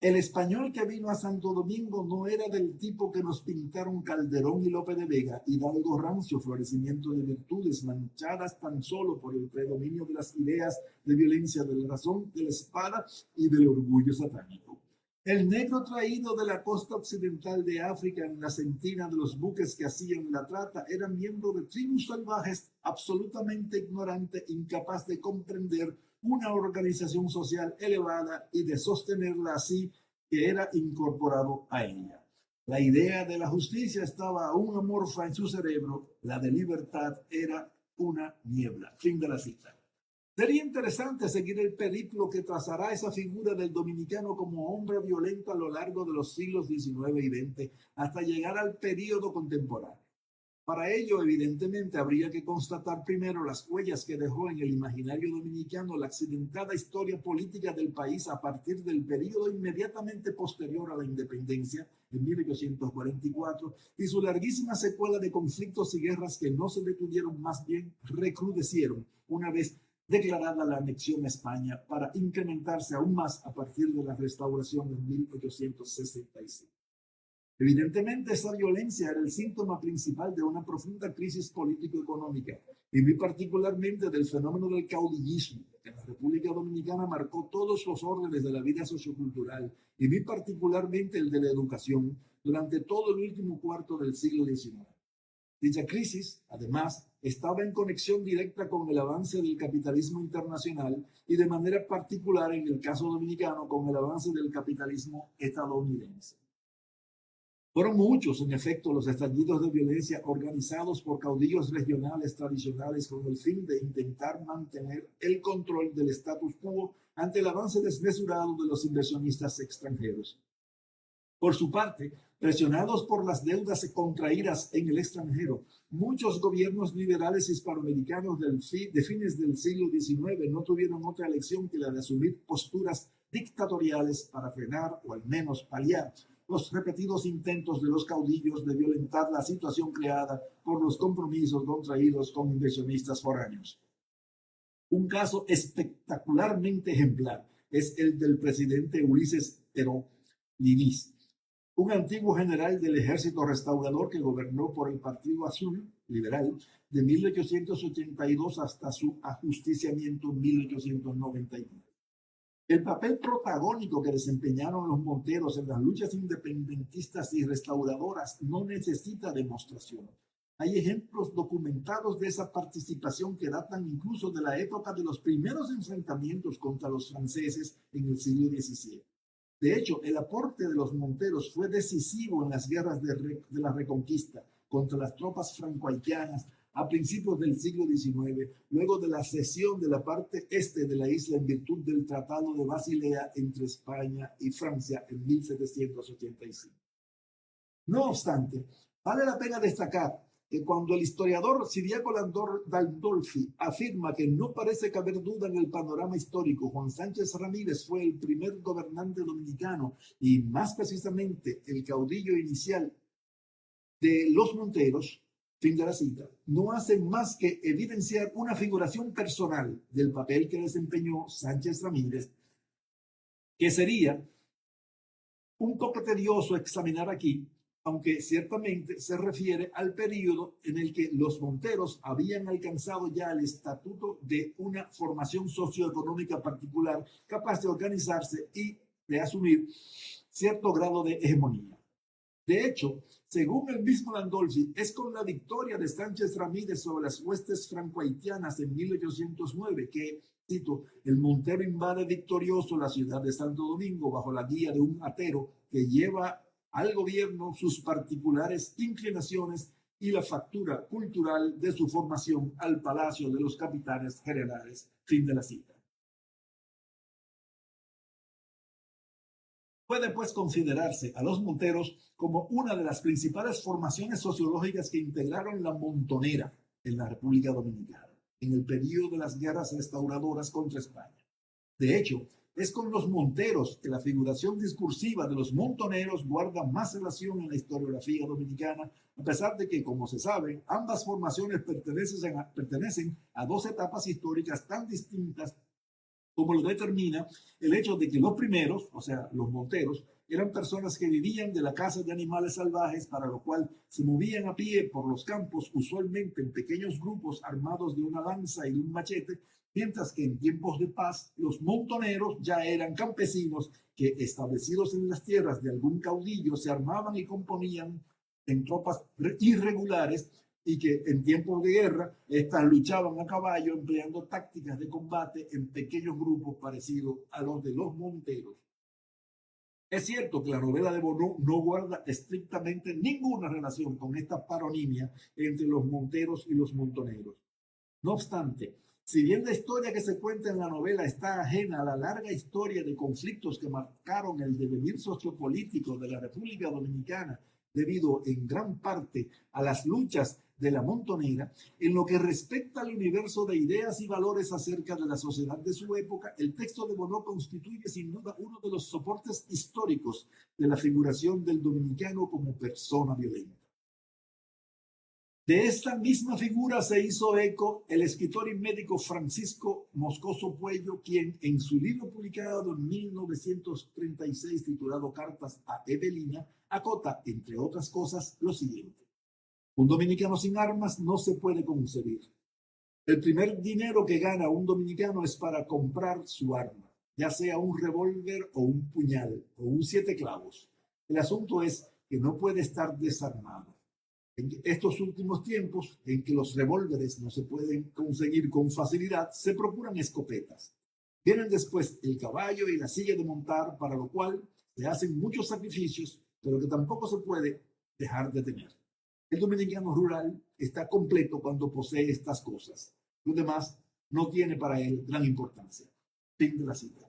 El español que vino a Santo Domingo no era del tipo que nos pintaron Calderón y Lope de Vega, hidalgo rancio, florecimiento de virtudes manchadas tan solo por el predominio de las ideas de violencia de la razón, de la espada y del orgullo satánico. El negro traído de la costa occidental de África en la sentina de los buques que hacían la trata era miembro de tribus salvajes, absolutamente ignorante, incapaz de comprender una organización social elevada y de sostenerla así, que era incorporado a ella. La idea de la justicia estaba aún amorfa en su cerebro, la de libertad era una niebla. Fin de la cita. Sería interesante seguir el periplo que trazará esa figura del dominicano como hombre violento a lo largo de los siglos XIX y XX hasta llegar al período contemporáneo. Para ello, evidentemente, habría que constatar primero las huellas que dejó en el imaginario dominicano la accidentada historia política del país a partir del período inmediatamente posterior a la independencia, en 1844, y su larguísima secuela de conflictos y guerras que no se detuvieron, más bien recrudecieron una vez declarada la anexión a España, para incrementarse aún más a partir de la restauración en 1865. Evidentemente, esa violencia era el síntoma principal de una profunda crisis político-económica y muy particularmente del fenómeno del caudillismo, que en la República Dominicana marcó todos los órdenes de la vida sociocultural y muy particularmente el de la educación durante todo el último cuarto del siglo XIX. Dicha crisis, además, estaba en conexión directa con el avance del capitalismo internacional y de manera particular en el caso dominicano con el avance del capitalismo estadounidense. Fueron muchos, en efecto, los estallidos de violencia organizados por caudillos regionales tradicionales con el fin de intentar mantener el control del status quo ante el avance desmesurado de los inversionistas extranjeros. Por su parte, presionados por las deudas contraídas en el extranjero, muchos gobiernos liberales hispanoamericanos de fines del siglo XIX no tuvieron otra elección que la de asumir posturas dictatoriales para frenar o al menos paliar los repetidos intentos de los caudillos de violentar la situación creada por los compromisos contraídos con inversionistas foráneos. Un caso espectacularmente ejemplar es el del presidente Ulises Heró Liniz, un antiguo general del ejército restaurador que gobernó por el Partido Azul Liberal de 1882 hasta su ajusticiamiento en 1899. El papel protagónico que desempeñaron los monteros en las luchas independentistas y restauradoras no necesita demostración. Hay ejemplos documentados de esa participación que datan incluso de la época de los primeros enfrentamientos contra los franceses en el siglo XVII. De hecho, el aporte de los monteros fue decisivo en las guerras de la Reconquista contra las tropas franco-haitianas a principios del siglo XIX, luego de la cesión de la parte este de la isla en virtud del Tratado de Basilea entre España y Francia en 1785. No obstante, vale la pena destacar que cuando el historiador Ciriaco Landolfi afirma que no parece caber duda en el panorama histórico, Juan Sánchez Ramírez fue el primer gobernante dominicano y más precisamente el caudillo inicial de los monteros, fin de la cita, no hace más que evidenciar una figuración personal del papel que desempeñó Sánchez Ramírez, que sería un poco tedioso examinar aquí, aunque ciertamente se refiere al periodo en el que los monteros habían alcanzado ya el estatuto de una formación socioeconómica particular capaz de organizarse y de asumir cierto grado de hegemonía. De hecho, según el mismo Landolfi, es con la victoria de Sánchez Ramírez sobre las huestes franco-haitianas en 1809 que, cito, el montero invade victorioso la ciudad de Santo Domingo bajo la guía de un atero que lleva al gobierno sus particulares inclinaciones y la factura cultural de su formación al palacio de los capitanes generales. Fin de la cita. Puede pues considerarse a los monteros como una de las principales formaciones sociológicas que integraron la montonera en la República Dominicana en el periodo de las guerras restauradoras contra España. De hecho, es con los monteros que la figuración discursiva de los montoneros guarda más relación en la historiografía dominicana, a pesar de que, como se sabe, ambas formaciones pertenecen a dos etapas históricas tan distintas como lo determina el hecho de que los primeros, o sea, los monteros, eran personas que vivían de la caza de animales salvajes, para lo cual se movían a pie por los campos, usualmente en pequeños grupos armados de una lanza y de un machete, mientras que en tiempos de paz los montoneros ya eran campesinos que, establecidos en las tierras de algún caudillo, se armaban y componían en tropas irregulares y que en tiempos de guerra estas luchaban a caballo empleando tácticas de combate en pequeños grupos parecidos a los de los monteros. Es cierto que la novela de Bonneau no guarda estrictamente ninguna relación con esta paronimia entre los monteros y los montoneros. No obstante, si bien la historia que se cuenta en la novela está ajena a la larga historia de conflictos que marcaron el devenir sociopolítico de la República Dominicana, debido en gran parte a las luchas de la montonera, en lo que respecta al universo de ideas y valores acerca de la sociedad de su época, el texto de Bonneau constituye sin duda uno de los soportes históricos de la figuración del dominicano como persona violenta. De esta misma figura se hizo eco el escritor y médico Francisco Moscoso Puello, quien en su libro publicado en 1936 titulado Cartas a Evelina, acota, entre otras cosas, lo siguiente: un dominicano sin armas no se puede concebir. El primer dinero que gana un dominicano es para comprar su arma, ya sea un revólver o un puñal o un 7 clavos. El asunto es que no puede estar desarmado. En estos últimos tiempos, en que los revólveres no se pueden conseguir con facilidad, se procuran escopetas. Vienen después el caballo y la silla de montar, para lo cual se hacen muchos sacrificios, pero que tampoco se puede dejar de tener. El dominicano rural está completo cuando posee estas cosas. Lo demás no tiene para él gran importancia. Fin de la cita.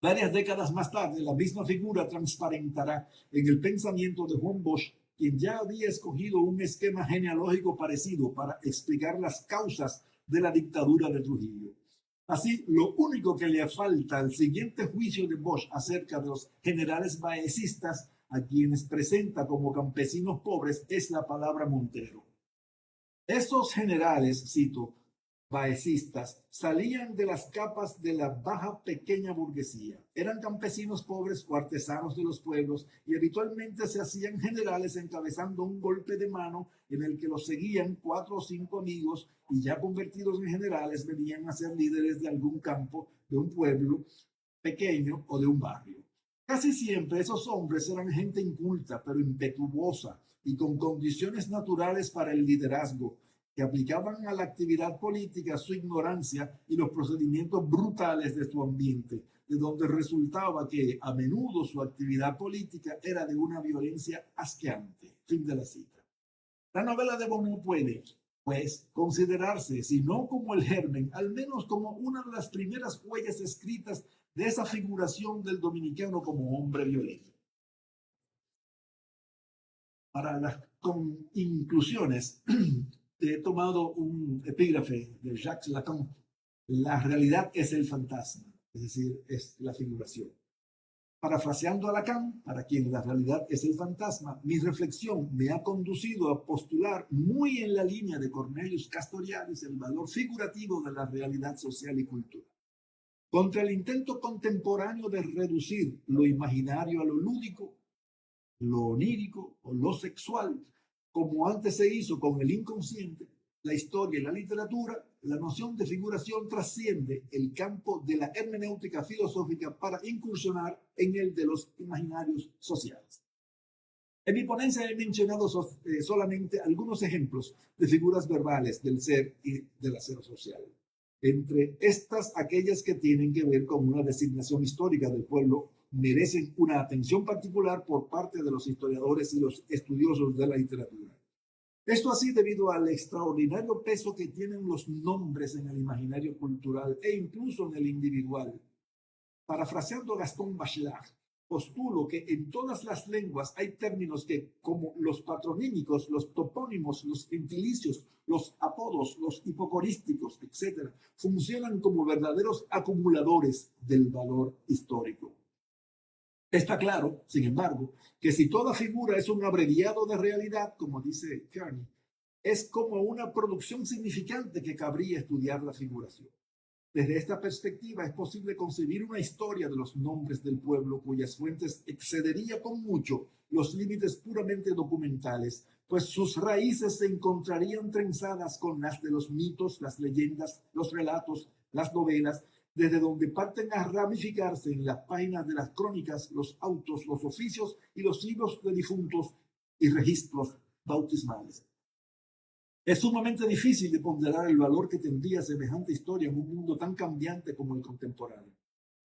Varias décadas más tarde, la misma figura transparentará en el pensamiento de Juan Bosch, quien ya había escogido un esquema genealógico parecido para explicar las causas de la dictadura de Trujillo. Así, lo único que le falta al siguiente juicio de Bosch acerca de los generales baecistas, a quienes presenta como campesinos pobres, es la palabra Montero. Esos generales, cito, baecistas, salían de las capas de la baja pequeña burguesía. Eran campesinos pobres o artesanos de los pueblos y habitualmente se hacían generales encabezando un golpe de mano en el que los seguían 4 o 5 amigos y ya convertidos en generales venían a ser líderes de algún campo, de un pueblo pequeño o de un barrio. Casi siempre esos hombres eran gente inculta pero impetuosa y con condiciones naturales para el liderazgo, que aplicaban a la actividad política su ignorancia y los procedimientos brutales de su ambiente, de donde resultaba que a menudo su actividad política era de una violencia asqueante. Fin de la cita. La novela de Bonneau puede, pues, considerarse, si no como el germen, al menos como una de las primeras huellas escritas de esa figuración del dominicano como hombre violento. Para las inclusiones, he tomado un epígrafe de Jacques Lacan: la realidad es el fantasma, es decir, es la figuración. Parafraseando a Lacan, para quien la realidad es el fantasma, mi reflexión me ha conducido a postular, muy en la línea de Cornelius Castoriadis, el valor figurativo de la realidad social y cultural. Contra el intento contemporáneo de reducir lo imaginario a lo lúdico, lo onírico o lo sexual, como antes se hizo con el inconsciente, la historia y la literatura, la noción de figuración trasciende el campo de la hermenéutica filosófica para incursionar en el de los imaginarios sociales. En mi ponencia he mencionado solamente algunos ejemplos de figuras verbales del ser y del hacer social. Entre estas, aquellas que tienen que ver con una designación histórica del pueblo merecen una atención particular por parte de los historiadores y los estudiosos de la literatura. Esto así debido al extraordinario peso que tienen los nombres en el imaginario cultural e incluso en el individual. Parafraseando a Gastón Bachelard, postulo que en todas las lenguas hay términos que, como los patronímicos, los topónimos, los gentilicios, los apodos, los hipocorísticos, etc., funcionan como verdaderos acumuladores del valor histórico. Está claro, sin embargo, que si toda figura es un abreviado de realidad, como dice Kearney, es como una producción significante que cabría estudiar la figuración. Desde esta perspectiva es posible concebir una historia de los nombres del pueblo cuyas fuentes excedería con mucho los límites puramente documentales, pues sus raíces se encontrarían trenzadas con las de los mitos, las leyendas, los relatos, las novelas, desde donde parten a ramificarse en las páginas de las crónicas, los autos, los oficios y los libros de difuntos y registros bautismales. Es sumamente difícil de ponderar el valor que tendría semejante historia en un mundo tan cambiante como el contemporáneo.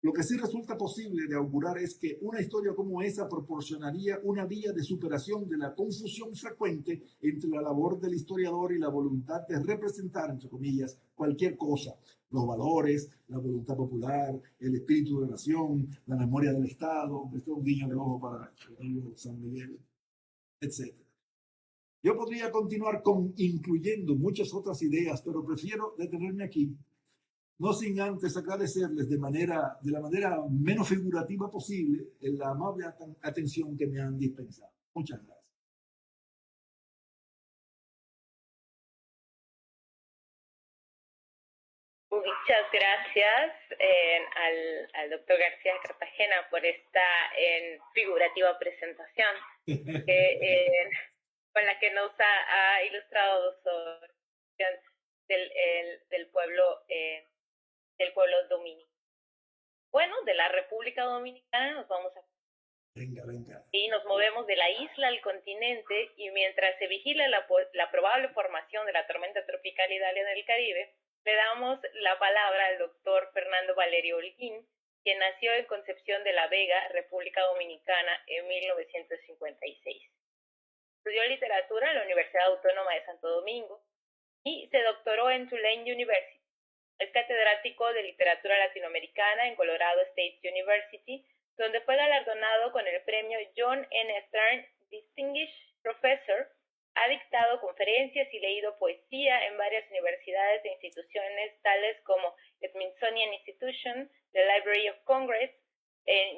Lo que sí resulta posible de augurar es que una historia como esa proporcionaría una vía de superación de la confusión frecuente entre la labor del historiador y la voluntad de representar, entre comillas, cualquier cosa: los valores, la voluntad popular, el espíritu de la nación, la memoria del Estado. Esto es un guiño de ojo para el San Miguel, etc. Yo podría continuar incluyendo muchas otras ideas, pero prefiero detenerme aquí, no sin antes agradecerles de la manera menos figurativa posible la amable atención que me han dispensado. Muchas gracias. Muchas gracias al doctor García Cartagena por esta figurativa presentación con la que nos ha ilustrado sobre del pueblo dominicano. Bueno, de la República Dominicana nos vamos a... Venga. Y nos movemos de la isla al continente, y mientras se vigila la probable formación de la tormenta tropical Idalia en el Caribe, le damos la palabra al doctor Fernando Valerio Holguín, quien nació en Concepción de la Vega, República Dominicana, en 1956. Estudió literatura en la Universidad Autónoma de Santo Domingo y se doctoró en Tulane University. Es catedrático de literatura latinoamericana en Colorado State University, donde fue galardonado con el premio John N. Stern Distinguished Professor. Ha dictado conferencias y leído poesía en varias universidades e instituciones tales como Smithsonian Institution, the Library of Congress,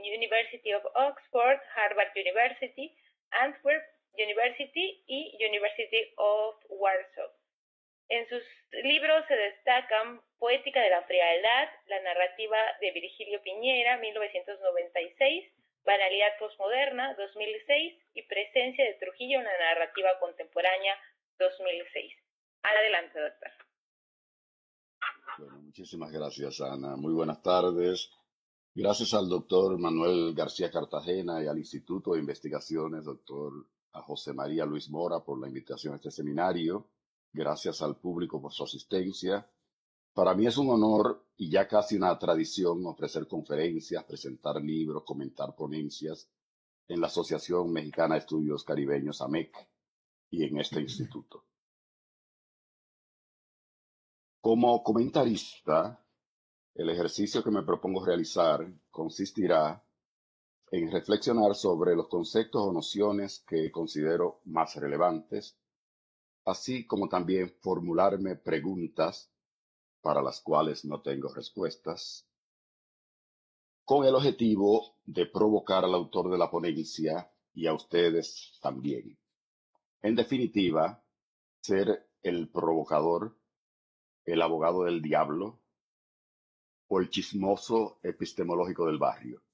University of Oxford, Harvard University, Antwerp University y University of Warsaw. En sus libros se destacan Poética de la Frialdad, la narrativa de Virgilio Piñera, 1996, Banalidad Postmoderna, 2006, y Presencia de Trujillo en la narrativa contemporánea, 2006. Adelante, doctor. Bueno, muchísimas gracias, Ana. Muy buenas tardes. Gracias al doctor Manuel García Cartagena y al Instituto de Investigaciones, doctor José María Luis Mora, por la invitación a este seminario. Gracias al público por su asistencia. Para mí es un honor y ya casi una tradición ofrecer conferencias, presentar libros, comentar ponencias en la Asociación Mexicana de Estudios Caribeños, AMEC, y en este instituto. Como comentarista, el ejercicio que me propongo realizar consistirá en reflexionar sobre los conceptos o nociones que considero más relevantes, así como también formularme preguntas para las cuales no tengo respuestas, con el objetivo de provocar al autor de la ponencia y a ustedes también. En definitiva, ser el provocador, el abogado del diablo o el chismoso epistemológico del barrio.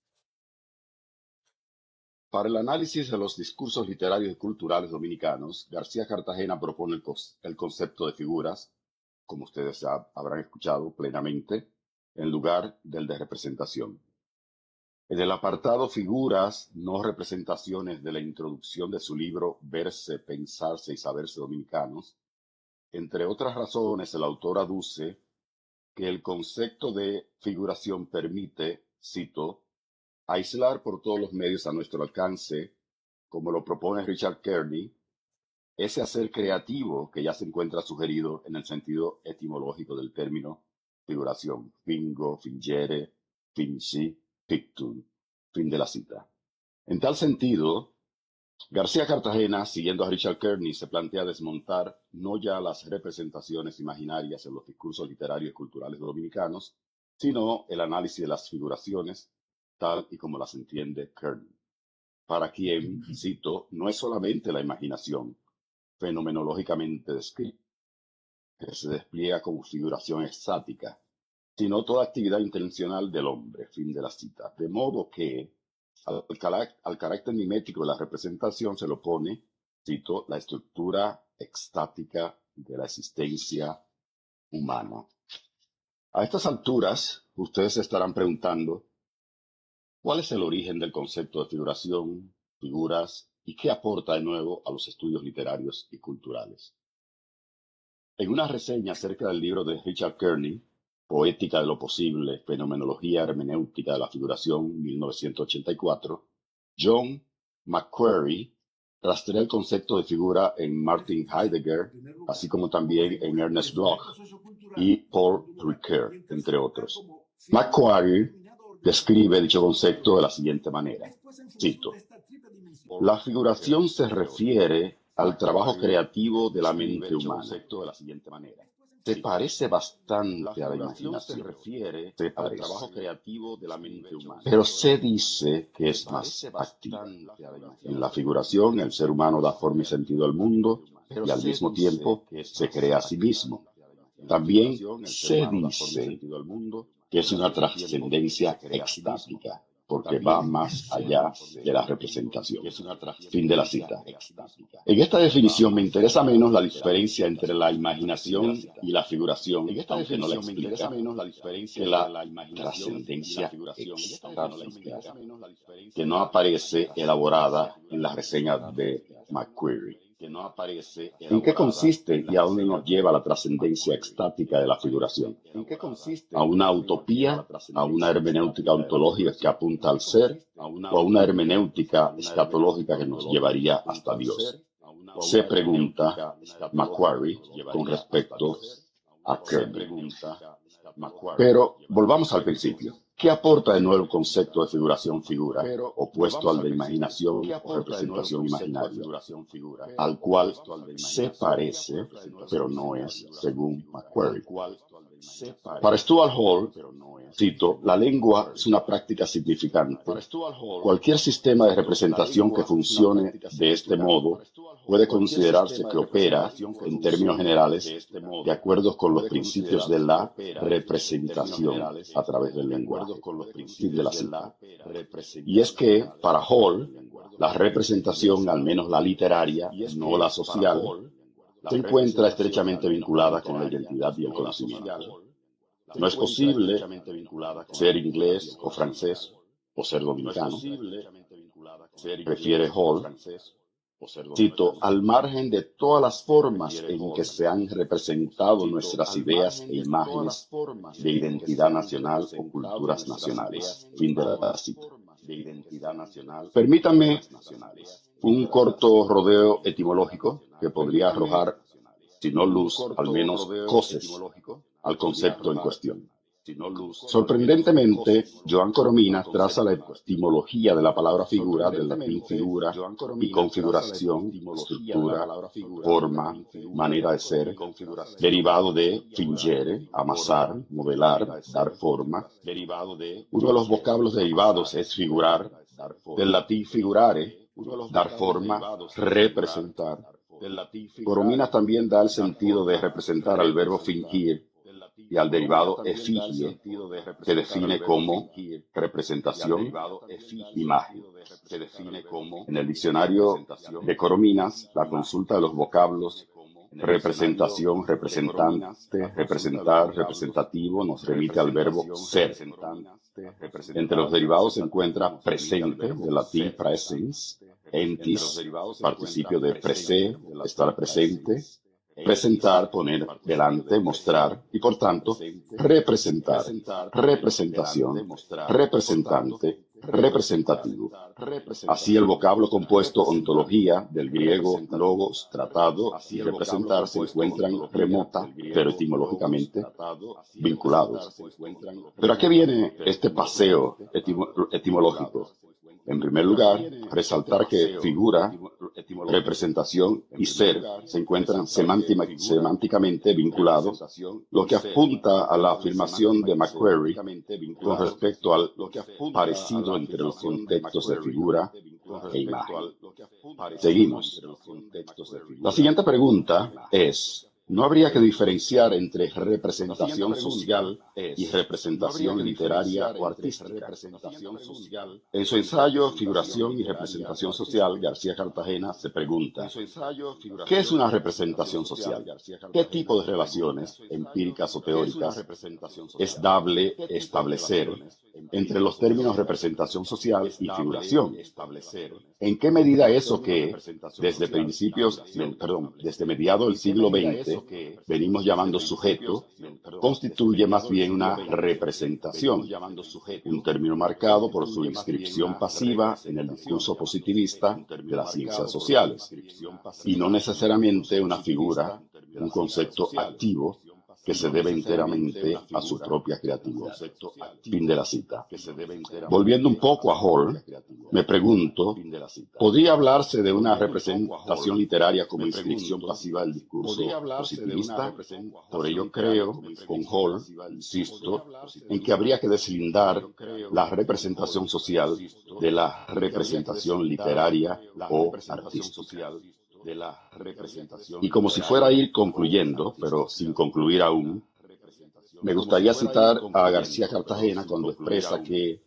Para el análisis de los discursos literarios y culturales dominicanos, García Cartagena propone el concepto de figuras, como ustedes habrán escuchado plenamente, en lugar del de representación. En el apartado Figuras, no representaciones de la introducción de su libro Verse, Pensarse y Saberse Dominicanos, entre otras razones, el autor aduce que el concepto de figuración permite, cito, aislar por todos los medios a nuestro alcance, como lo propone Richard Kearney, ese hacer creativo que ya se encuentra sugerido en el sentido etimológico del término figuración, fingo, fingere, finci, pictum, fin de la cita. En tal sentido, García Cartagena, siguiendo a Richard Kearney, se plantea desmontar no ya las representaciones imaginarias en los discursos literarios y culturales dominicanos, sino el análisis de las figuraciones, tal y como las entiende Kearney, para quien, cito, no es solamente la imaginación, fenomenológicamente descrita, que se despliega como figuración estática, sino toda actividad intencional del hombre, fin de la cita. De modo que al carácter mimético de la representación se lo pone, cito, la estructura extática de la existencia humana. A estas alturas, ustedes se estarán preguntando, ¿cuál es el origen del concepto de figuración, figuras, y qué aporta de nuevo a los estudios literarios y culturales? En una reseña acerca del libro de Richard Kearney, Poética de lo Posible, Fenomenología Hermenéutica de la Figuración, 1984, John Macquarie rastrea el concepto de figura en Martin Heidegger, así como también en Ernest Bloch y Paul Ricoeur, entre otros. Macquarie describe dicho concepto de la siguiente manera, cito, la figuración se refiere al trabajo creativo de la mente humana. Se parece bastante a la imaginación, se parece, pero se dice que es más activa. En la figuración, el ser humano da forma y sentido al mundo y al mismo tiempo se crea a sí mismo. También se dice que es una trascendencia extática, porque va más allá de la representación. Fin de la cita. En esta definición me interesa menos la diferencia entre la imaginación y la figuración, aunque no la explica, que la trascendencia extática, que no aparece elaborada en la reseña de McQuarrie. ¿En qué consiste y a dónde nos lleva la trascendencia extática de la figuración? ¿A una utopía, a una hermenéutica ontológica que apunta al ser, o a una hermenéutica escatológica que nos llevaría hasta Dios? Se pregunta McQuarrie con respecto a Kirby. Pero volvamos al principio. ¿Qué aporta de nuevo el concepto de figuración-figura, opuesto al de imaginación o representación imaginaria, al cual se parece, pero no es, según McQuarrie? Para Stuart Hall, cito, la lengua es una práctica significante. Cualquier sistema de representación que funcione de este modo puede considerarse que opera, en términos generales, de acuerdo con los principios de la representación a través del lenguaje. Fin de la cita. Y es que, para Hall, la representación, al menos la literaria, no la social, se encuentra estrechamente vinculada con la identidad y el conocimiento. No es posible ser inglés o francés o ser dominicano, refiere Hall, cito, al margen de todas las formas en que se han representado nuestras ideas e imágenes de identidad nacional o culturas nacionales. Fin de la cita. Permítanme un corto rodeo etimológico que podría arrojar, si no luz, al menos coces al concepto en cuestión. Sorprendentemente, Joan Coromines traza la etimología de la palabra figura del latín figura y configuración, estructura, forma, manera de ser, derivado de fingere, amasar, modelar, dar forma. Uno de los vocablos derivados es figurar, del latín figurare, dar forma, representar. Coromines también da el sentido de representar al verbo fingir y al derivado efigie, que define como representación, imagen. En el diccionario de Coromines, la consulta de los vocablos representación, representante, representar, representativo nos remite al verbo ser. Entre los derivados se encuentra presente, del latín praesens, entis, participio de prese, estar presente, presentar, poner delante, mostrar, y por tanto, representar, representación, representante, representativo. Así el vocablo compuesto ontología, del griego logos, tratado, y representar se encuentran remota, pero etimológicamente vinculados. ¿Pero a qué viene este paseo etimológico? En primer lugar, resaltar que figura, representación y ser se encuentran semánticamente vinculados, lo que apunta a la afirmación de McQuarrie con respecto al parecido entre los contextos de figura e imagen. Seguimos. La siguiente pregunta es: ¿no habría que diferenciar entre representación social y representación literaria o artística? En su ensayo Figuración y Representación Social, García Cartagena se pregunta: ¿qué es una representación social? ¿Qué tipo de relaciones, empíricas o teóricas, es dable establecer entre los términos representación social y figuración? ¿En qué medida eso que desde mediados del siglo XX venimos llamando sujeto constituye más bien una representación, un término marcado por su inscripción pasiva en el discurso positivista de las ciencias sociales, y no necesariamente una figura, un concepto activo que se debe enteramente a su propia creatividad? Fin de la cita. Volviendo un poco a Hall, me pregunto, ¿podría hablarse de una representación literaria como inscripción pasiva del discurso positivista? Por ello creo, con Hall, insisto, en que habría que deslindar la representación social de la representación literaria o artística. de la representación. Y como si fuera a ir concluyendo, pero sin concluir aún, me gustaría citar a García Cartagena cuando expresa que,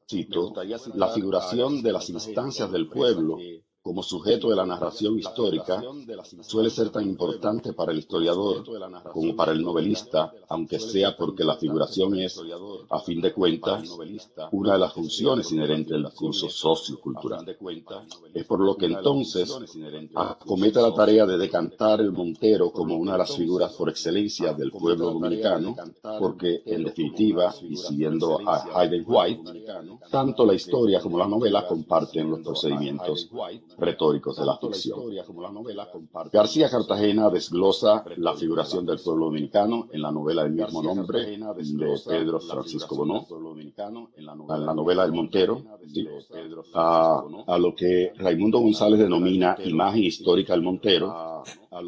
cito, la figuración de las instancias del pueblo como sujeto de la narración histórica suele ser tan importante para el historiador como para el novelista, aunque sea porque la figuración es, a fin de cuentas, una de las funciones inherentes del discurso sociocultural. Es por lo que entonces acomete la tarea de decantar el Montero como una de las figuras por excelencia del pueblo dominicano, porque, en definitiva, y siguiendo a Hayden White, tanto la historia como la novela comparten los procedimientos retóricos de la ficción. García Cartagena desglosa la figuración del pueblo dominicano en la novela del mismo nombre de Pedro Francisco Bonó, en la novela El Montero, ¿sí? A lo que Raimundo González denomina imagen histórica del Montero,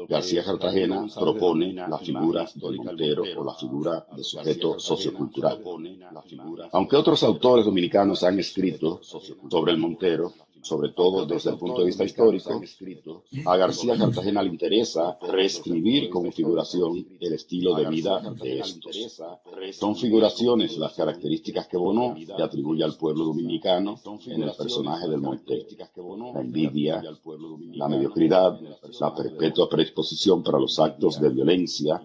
García Cartagena propone la figura del Montero o la figura de sujeto sociocultural. Aunque otros autores dominicanos han escrito sobre el Montero, sobre todo desde el punto de vista histórico, a García Cartagena le interesa reescribir como figuración el estilo de vida de estos. Son figuraciones las características que Bonó le atribuye al pueblo dominicano en el personaje del Montero: la envidia, la mediocridad, la perpetua predisposición para los actos de violencia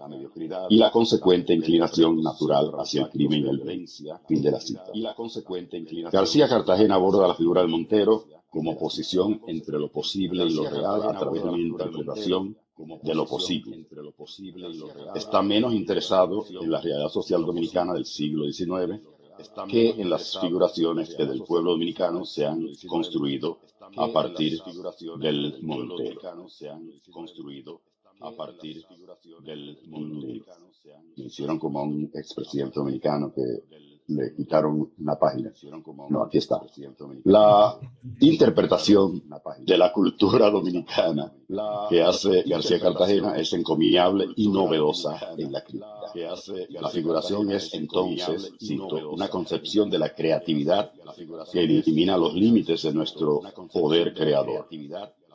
y la consecuente inclinación natural hacia el crimen y el bien. Fin de la cita. García Cartagena aborda la figura del Montero como oposición entre lo posible y lo real a través de una interpretación de lo posible. Está menos interesado en la realidad social dominicana del siglo XIX que en las figuraciones que del pueblo dominicano se han construido a partir del Montero. Me hicieron como a un expresidente dominicano que le quitaron una página. No, aquí está. La interpretación de la cultura dominicana que hace García Cartagena es encomiable y novedosa en la crítica. La figuración es entonces, cito, una concepción de la creatividad que elimina los límites de nuestro poder creador,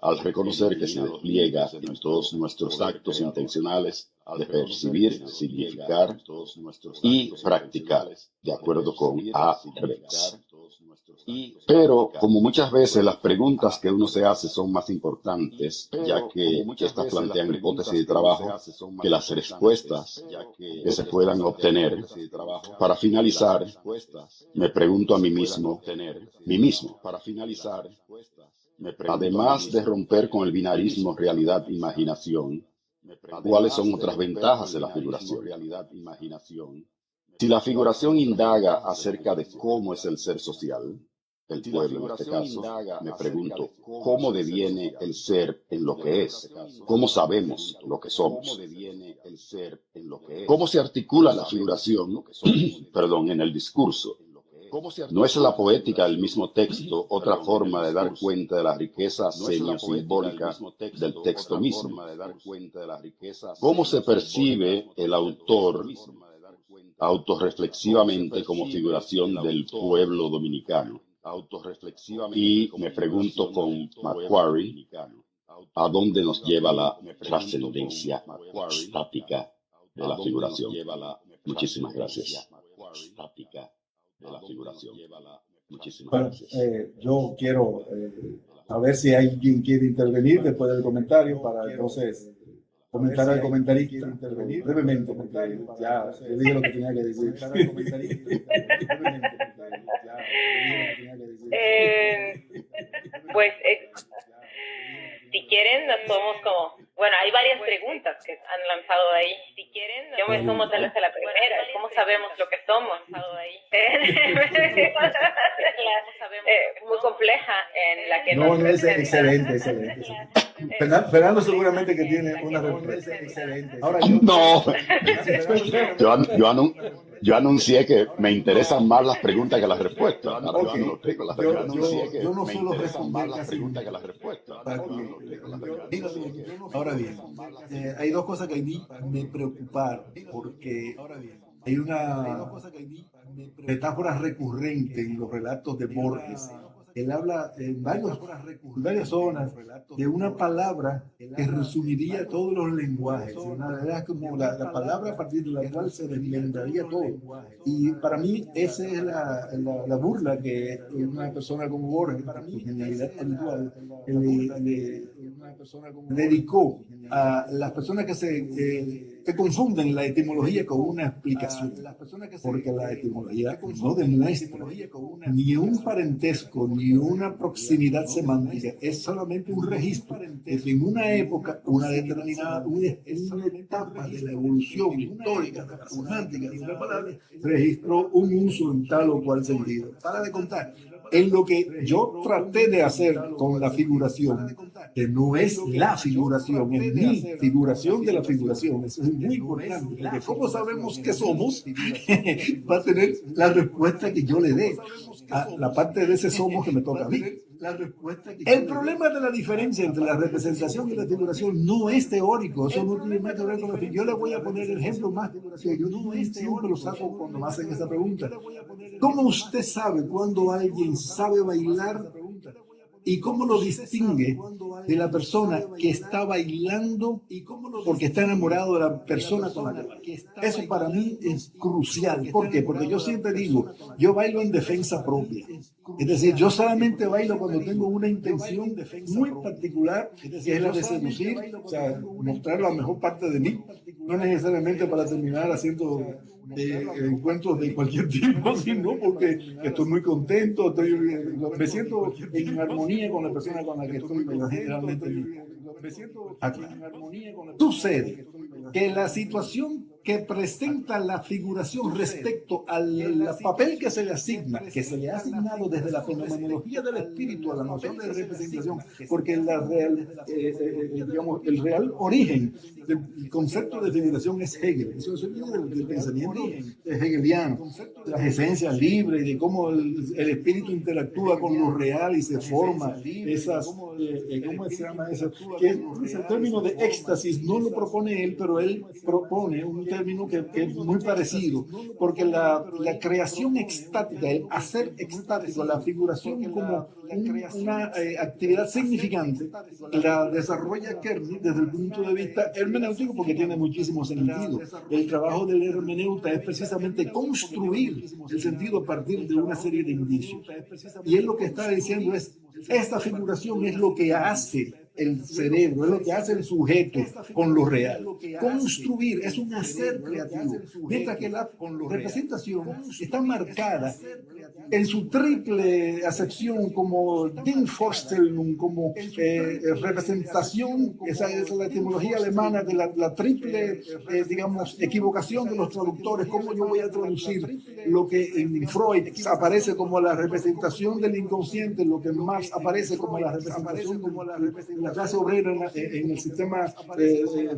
al reconocer que se despliega en todos nuestros actos intencionales de percibir, significar y practicar, de acuerdo con A. Rex. Pero, como muchas veces las preguntas que uno se hace son más importantes, ya que estas plantean hipótesis de trabajo, que las respuestas que se puedan obtener, para finalizar, me pregunto a mí mismo, además de romper con el binarismo realidad-imaginación, ¿cuáles son otras ventajas de la figuración? Si la figuración indaga acerca de cómo es el ser social, el pueblo en este caso, me pregunto, ¿cómo deviene el ser en lo que es? ¿Cómo sabemos lo que somos? ¿Cómo se articula la figuración, en el discurso? ¿No es la poética del mismo texto otra forma de dar cuenta de la riqueza semiosimbólica del texto mismo? ¿Cómo se percibe el autor autorreflexivamente como figuración del pueblo dominicano? Y me pregunto con Macquarie, ¿a dónde nos lleva la trascendencia estática de la figuración? Muchísimas gracias. Bueno, yo quiero a ver si alguien quiere intervenir después del comentario para entonces comentar al comentarista brevemente, porque ya le dije lo que tenía que decir. Pues si quieren nos somos como, bueno, hay varias preguntas que han lanzado ahí. Si quieren, yo me sumo tal vez a la primera, ¿cómo sabemos lo que somos? Muy compleja en la que no es excelente. Fernando seguramente que tiene una respuesta excelente. Ahora no, yo anuncié que me interesan más las preguntas que las respuestas. Okay. Yo no suelo responder las preguntas que las respuestas. Ahora bien, hay dos cosas que a mí me preocuparon, porque hay una metáfora recurrente en los relatos de Borges Él habla en varias zonas de una palabra que resumiría todos los lenguajes. Era como la palabra a partir de la cual se desmembraría todo. Y para mí esa es la burla que una persona como Borges, para mi genialidad habitual, dedicó a las personas que confunden la etimología con una explicación, porque la etimología no demuestra ni un parentesco ni una proximidad semántica, es solamente un registro de que en una época, una determinada, una etapa de la evolución histórica de la semántica de una palabra registró un uso en tal o cual sentido. Para de contar. En lo que yo traté de hacer con la figuración, que no es la figuración, es mi figuración de la figuración. Eso es muy importante, porque como sabemos que somos, va a tener la respuesta que yo le dé a la parte de ese somos que me toca a mí. El problema de la diferencia entre la representación y la figuración no es teórico, eso no tiene nada que ver con la figuración. Yo le voy a poner el ejemplo más que yo siempre lo saco cuando me hacen esa pregunta. ¿Cómo usted sabe cuando alguien sabe bailar y cómo lo distingue de la persona que está bailando porque está enamorado de la persona con la que baila? Eso para mí es crucial. ¿Por qué? Porque yo siempre digo, yo bailo en defensa propia. Es decir, yo solamente bailo cuando tengo una intención muy particular, que es la de seducir, o sea, mostrar la mejor parte de mí, no necesariamente para terminar haciendo encuentros de cualquier tipo, sino porque estoy muy contento, me siento en armonía con la persona con la que estoy, generalmente me siento en armonía con la persona. Sucede que la situación que presenta la figuración respecto al papel que se le asigna, que se le ha asignado desde la fenomenología del espíritu a la noción de representación, porque el real origen del concepto de figuración es Hegel. Eso viene del pensamiento hegeliano, de las esencias libres, de cómo el espíritu interactúa con lo real y se forma esas, ¿cómo se llama eso? Que es el término de éxtasis, no lo propone él, pero él propone un término que es muy parecido, porque la creación extática, el hacer extático, la figuración como una actividad significante, la desarrolla Kearney desde el punto de vista hermenéutico porque tiene muchísimo sentido. El trabajo del hermeneuta es precisamente construir el sentido a partir de una serie de indicios. Y él lo que está diciendo es, esta figuración es lo que hace el cerebro, es lo que hace el sujeto con lo real. Construir es un hacer creativo, mientras que la representación está marcada en su triple acepción como Dingvorstellung, como representación. Esa es la etimología alemana de la triple, digamos, equivocación de los traductores. ¿Cómo yo voy a traducir lo que en Freud aparece como la representación del inconsciente, lo que en Marx aparece como la representación de la clase obrera en el sistema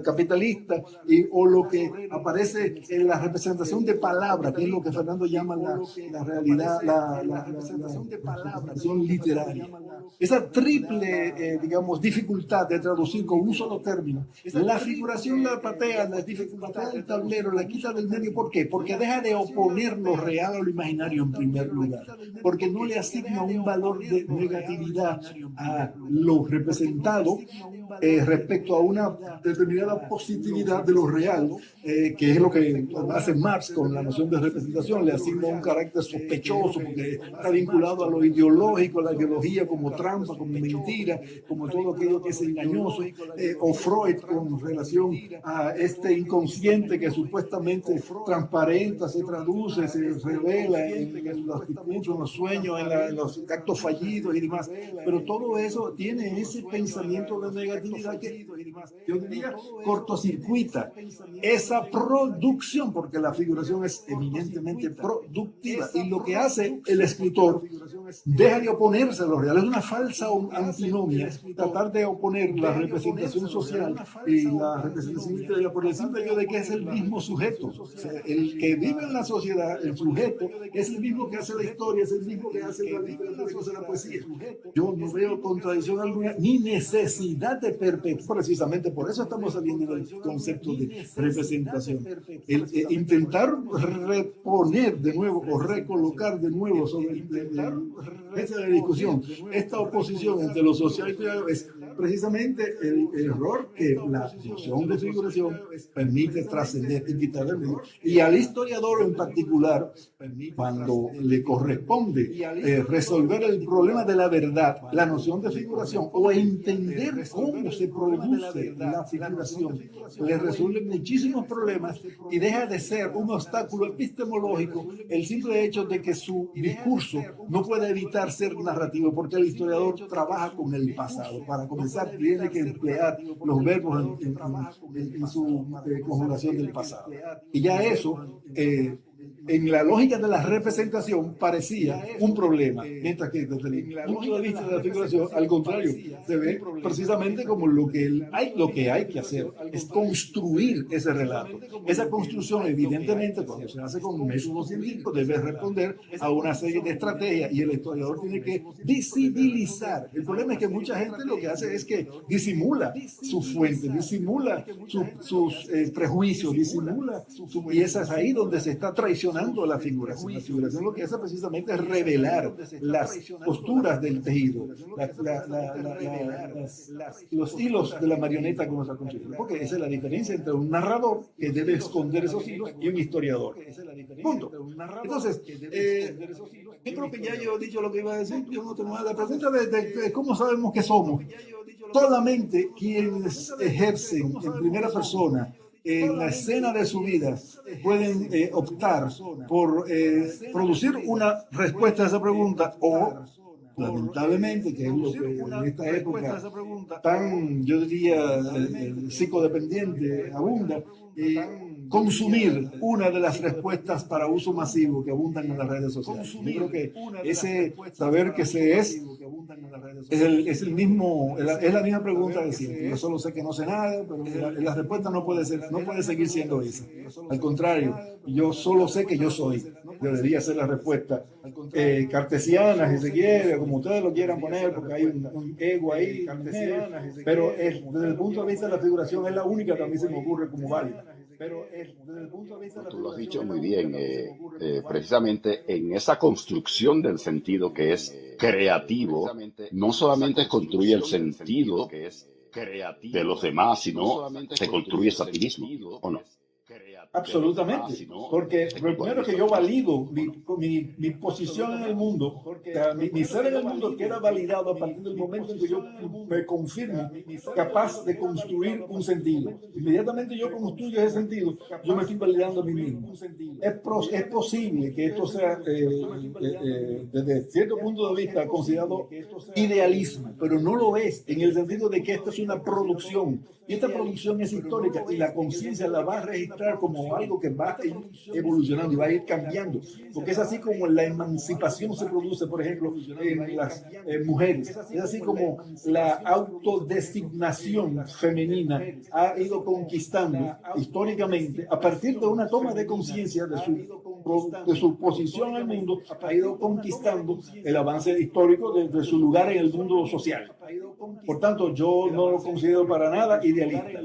capitalista, o lo que aparece en la representación de palabra, que es lo que Fernando llama la realidad, la representación literaria. Esa triple, digamos, dificultad de traducir con un solo término, la figuración la patea, la dificultad del tablero, la quita del medio. ¿Por qué? Porque deja de oponer lo real a lo imaginario en primer lugar, porque no le asigna un valor de negatividad a lo representado respecto a una determinada positividad de lo real, que es lo que hace Marx con la noción de representación. Le asigna un carácter sospechoso porque está vinculado a lo ideológico, a la ideología como trampa, como mentira, como todo aquello que es engañoso, o Freud con relación a este inconsciente que supuestamente transparenta, se traduce, se revela en los discursos, en los sueños, en los actos fallidos y demás. Pero todo eso tiene ese pensamiento de negatividad que yo diría cortocircuita esa producción, porque la figuración es eminentemente productiva, y lo que hace el escritor deja de oponerse a lo real. Es una falsa antinomia tratar de oponer la representación social y la representación literaria por el simple hecho de que es el mismo sujeto. O sea, el que vive en la sociedad, el sujeto, es el mismo que hace la historia, es el mismo que hace la literatura, la poesía. Yo no veo contradicción alguna ni necesidad precisamente por eso estamos saliendo del concepto de representación. Intentar reponer de nuevo o recolocar de nuevo sobre la discusión esta oposición entre lo social y lo es precisamente el error que la noción de figuración permite trascender y quitar del medio. Y al historiador en particular, cuando le corresponde resolver el problema de la verdad, la noción de figuración o entender cómo se produce la figuración, le resuelve muchísimos problemas y deja de ser un obstáculo epistemológico el simple hecho de que su discurso no puede evitar ser narrativo, porque el historiador trabaja con el pasado. Para comenzar, tiene que emplear los verbos en su conjugación del pasado. Y ya eso, en la lógica de la representación, parecía un problema, mientras que desde el punto de vista de la figuración, al contrario, se ve precisamente como lo que hay que hacer es construir ese relato. Esa construcción, evidentemente, cuando se hace con un método científico, debe responder a una serie de estrategias y el historiador tiene que visibilizar. El problema es que mucha gente lo que hace es que disimula su fuente, disimula sus prejuicios, disimula y esa es ahí donde se está traicionando la figuración. La figuración lo que hace precisamente es revelar las posturas del tejido, los hilos de la marioneta como se ha construido. Porque esa es la diferencia entre un narrador que debe esconder esos hilos y un historiador. Punto. Entonces, yo creo que ya yo he dicho lo que iba a decir. Yo no tengo nada. La pregunta de cómo sabemos que somos. Solamente quienes ejercen en primera persona en la escena de su vida pueden optar por producir una respuesta a esa pregunta o, lamentablemente, que es lo que en esta época tan, yo diría, psicodependiente abunda, consumir una de las respuestas para uso masivo que abundan en las redes sociales. Yo creo que ese saber que se es el mismo, es la misma pregunta de siempre. Yo solo sé que no sé nada, pero la respuesta no puede seguir siendo esa. Al contrario, yo solo sé que yo soy. Debería ser la respuesta cartesiana, si se quiere, como ustedes lo quieran poner, porque hay un ego ahí, pero desde el punto de vista de la figuración es la única que a mí se me ocurre como válida. Tú lo has dicho muy bien, precisamente en esa construcción del sentido que es creativo, no solamente construye el sentido de los demás, sino te construyes a ti mismo, ¿o no? Absolutamente, porque lo primero es que yo valido mi posición en el mundo, o sea, mi ser en el mundo queda validado a partir del momento en que yo me confirmo capaz de construir un sentido. Inmediatamente yo construyo ese sentido, yo me estoy validando a mí mismo. Es posible que esto sea, desde cierto punto de vista, considerado idealismo, pero no lo es, en el sentido de que esto es una producción, y esta producción es histórica, y la conciencia la va a registrar como algo que va a ir evolucionando y va a ir cambiando, porque es así como la emancipación se produce, por ejemplo, en las mujeres, es así como la autodesignación femenina ha ido conquistando históricamente, a partir de una toma de conciencia de su posición en el mundo, ha ido conquistando el avance histórico de su lugar en el mundo social. Por tanto, yo no lo considero para nada idealista.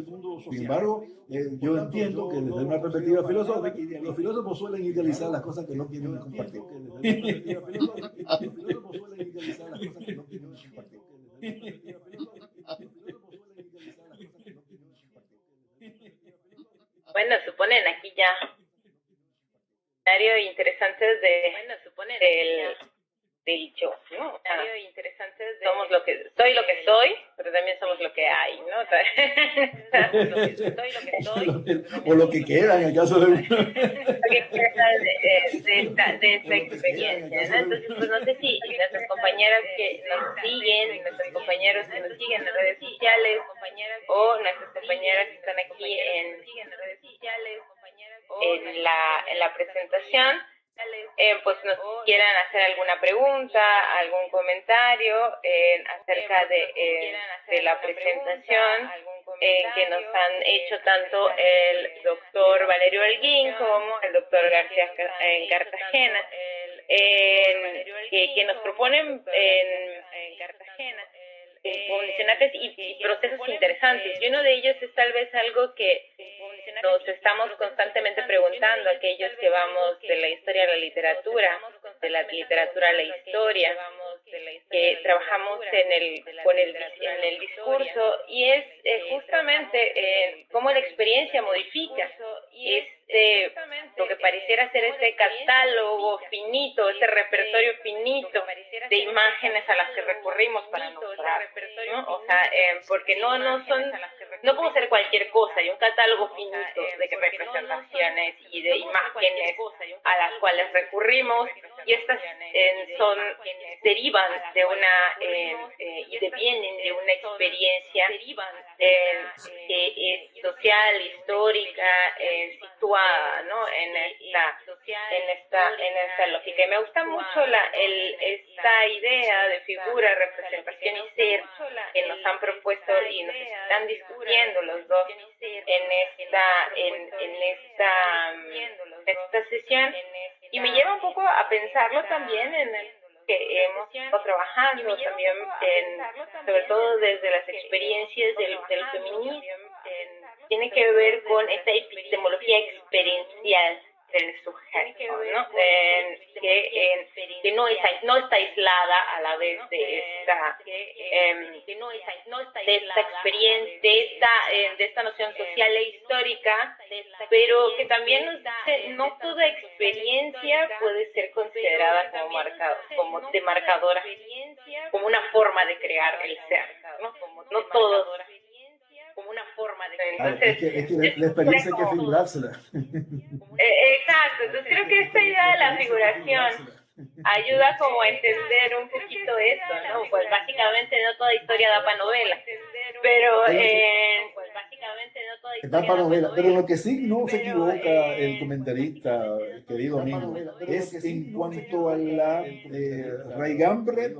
Sin embargo, yo entiendo que desde una perspectiva filosófica, los filósofos suelen idealizar las cosas que no quieren compartir. Bueno, suponen aquí ya interesantes del yo, ¿no? Somos lo que soy, pero también somos lo que hay, ¿no? Soy lo que soy, o lo que queda en el caso de lo que queda de esta experiencia, ¿no? Entonces, pues no sé si nuestras compañeras que nos siguen, nuestros compañeros que nos siguen en redes sociales, o nuestras compañeras que están aquí en la presentación, pues nos quieran hacer alguna pregunta, algún comentario acerca de la presentación que nos han hecho tanto el doctor Valerio Holguín como el doctor García Cartagena, que nos proponen en Cartagena condicionantes y procesos interesantes. Y uno de ellos es tal vez algo que nos estamos constantemente preguntando, aquellos que vamos de la historia a la literatura, de la literatura a la historia, que trabajamos en el discurso, y es justamente cómo la experiencia modifica lo que pareciera ser este catálogo finito, este repertorio finito de imágenes a las que recurrimos para mostrar, ¿no? O sea, porque no puede ser cualquier cosa, hay un catálogo finito de representaciones y de imágenes a las cuales recurrimos, y estas derivan de una y devienen de una experiencia social, histórica, situada, ¿no? en esta lógica. Y me gusta mucho esta idea de figura, representación y ser que nos han propuesto y nos están discutiendo los dos en esta sesión, y me lleva un poco a pensarlo también en el que hemos estado trabajando también, sobre todo desde las experiencias del feminismo, tiene que ver con esta epistemología experiencial del sujeto, ¿no? Que no está aislada a la vez de esta experiencia, de esta noción social e histórica, pero que también nos dice no toda experiencia puede ser considerada como demarcadora, como una forma de crear el ser, ¿no? No todos como una forma de crear. Entonces, es que la experiencia hay que figurársela. Exacto, entonces creo que esta idea de la figuración ayuda como a entender un poquito esto, ¿no? Pues básicamente no toda historia da para novela, pero pues básicamente no toda historia da para novela, pero lo que sí no se equivoca el comentarista, querido amigo, es en cuanto a la raigambre,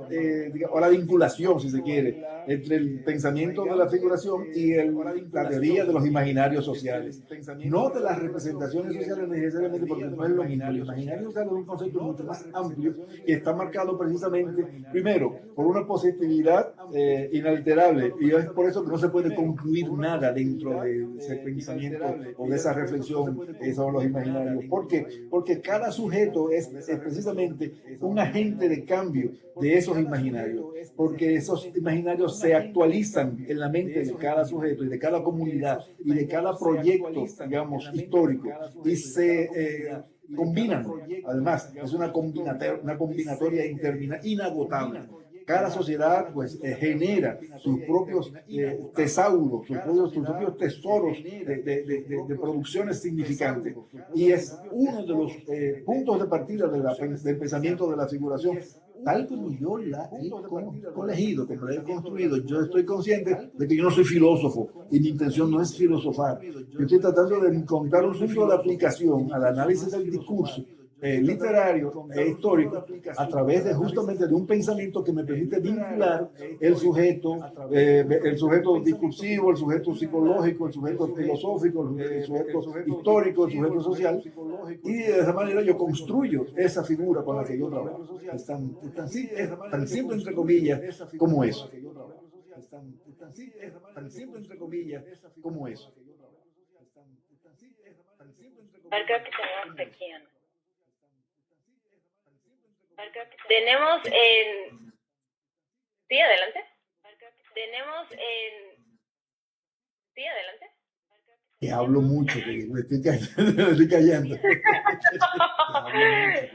o la vinculación, si se quiere, entre el pensamiento de la figuración y la teoría de los imaginarios sociales. No de las representaciones sociales necesariamente, porque no es lo mismo. El imaginario social es un concepto mucho más amplio que está marcado precisamente, primero, por una positividad inalterable, y es por eso que no se puede concluir nada dentro de ese pensamiento o de esa reflexión sobre los imaginarios. ¿Por qué? Porque cada sujeto es precisamente un agente de cambio de esos imaginarios, porque esos imaginarios se actualizan en la mente de cada sujeto y de cada comunidad y de cada proyecto, digamos, histórico, y se combinan. Además, es una combinatoria inagotable. Cada sociedad pues genera sus propios tesauros, sus propios tesoros de producciones significantes, y es uno de los puntos de partida del pensamiento de la figuración, tal como yo la he colegido, como la he construido. Yo estoy consciente de que yo no soy filósofo y mi intención no es filosofar. Yo estoy tratando de encontrar un punto de aplicación al análisis del discurso literario e histórico a través justamente de un pensamiento que me permite vincular el sujeto discursivo, el sujeto psicológico, el sujeto filosófico, el sujeto histórico, el sujeto social, y de esa manera yo construyo esa figura con la que yo trabajo. Es tan simple entre comillas como eso. Tan simple entre comillas como eso. Creo que tenemos aquí, ¿no? Tenemos en... Sí, adelante. Sí, adelante. Que hablo mucho, que me estoy callando.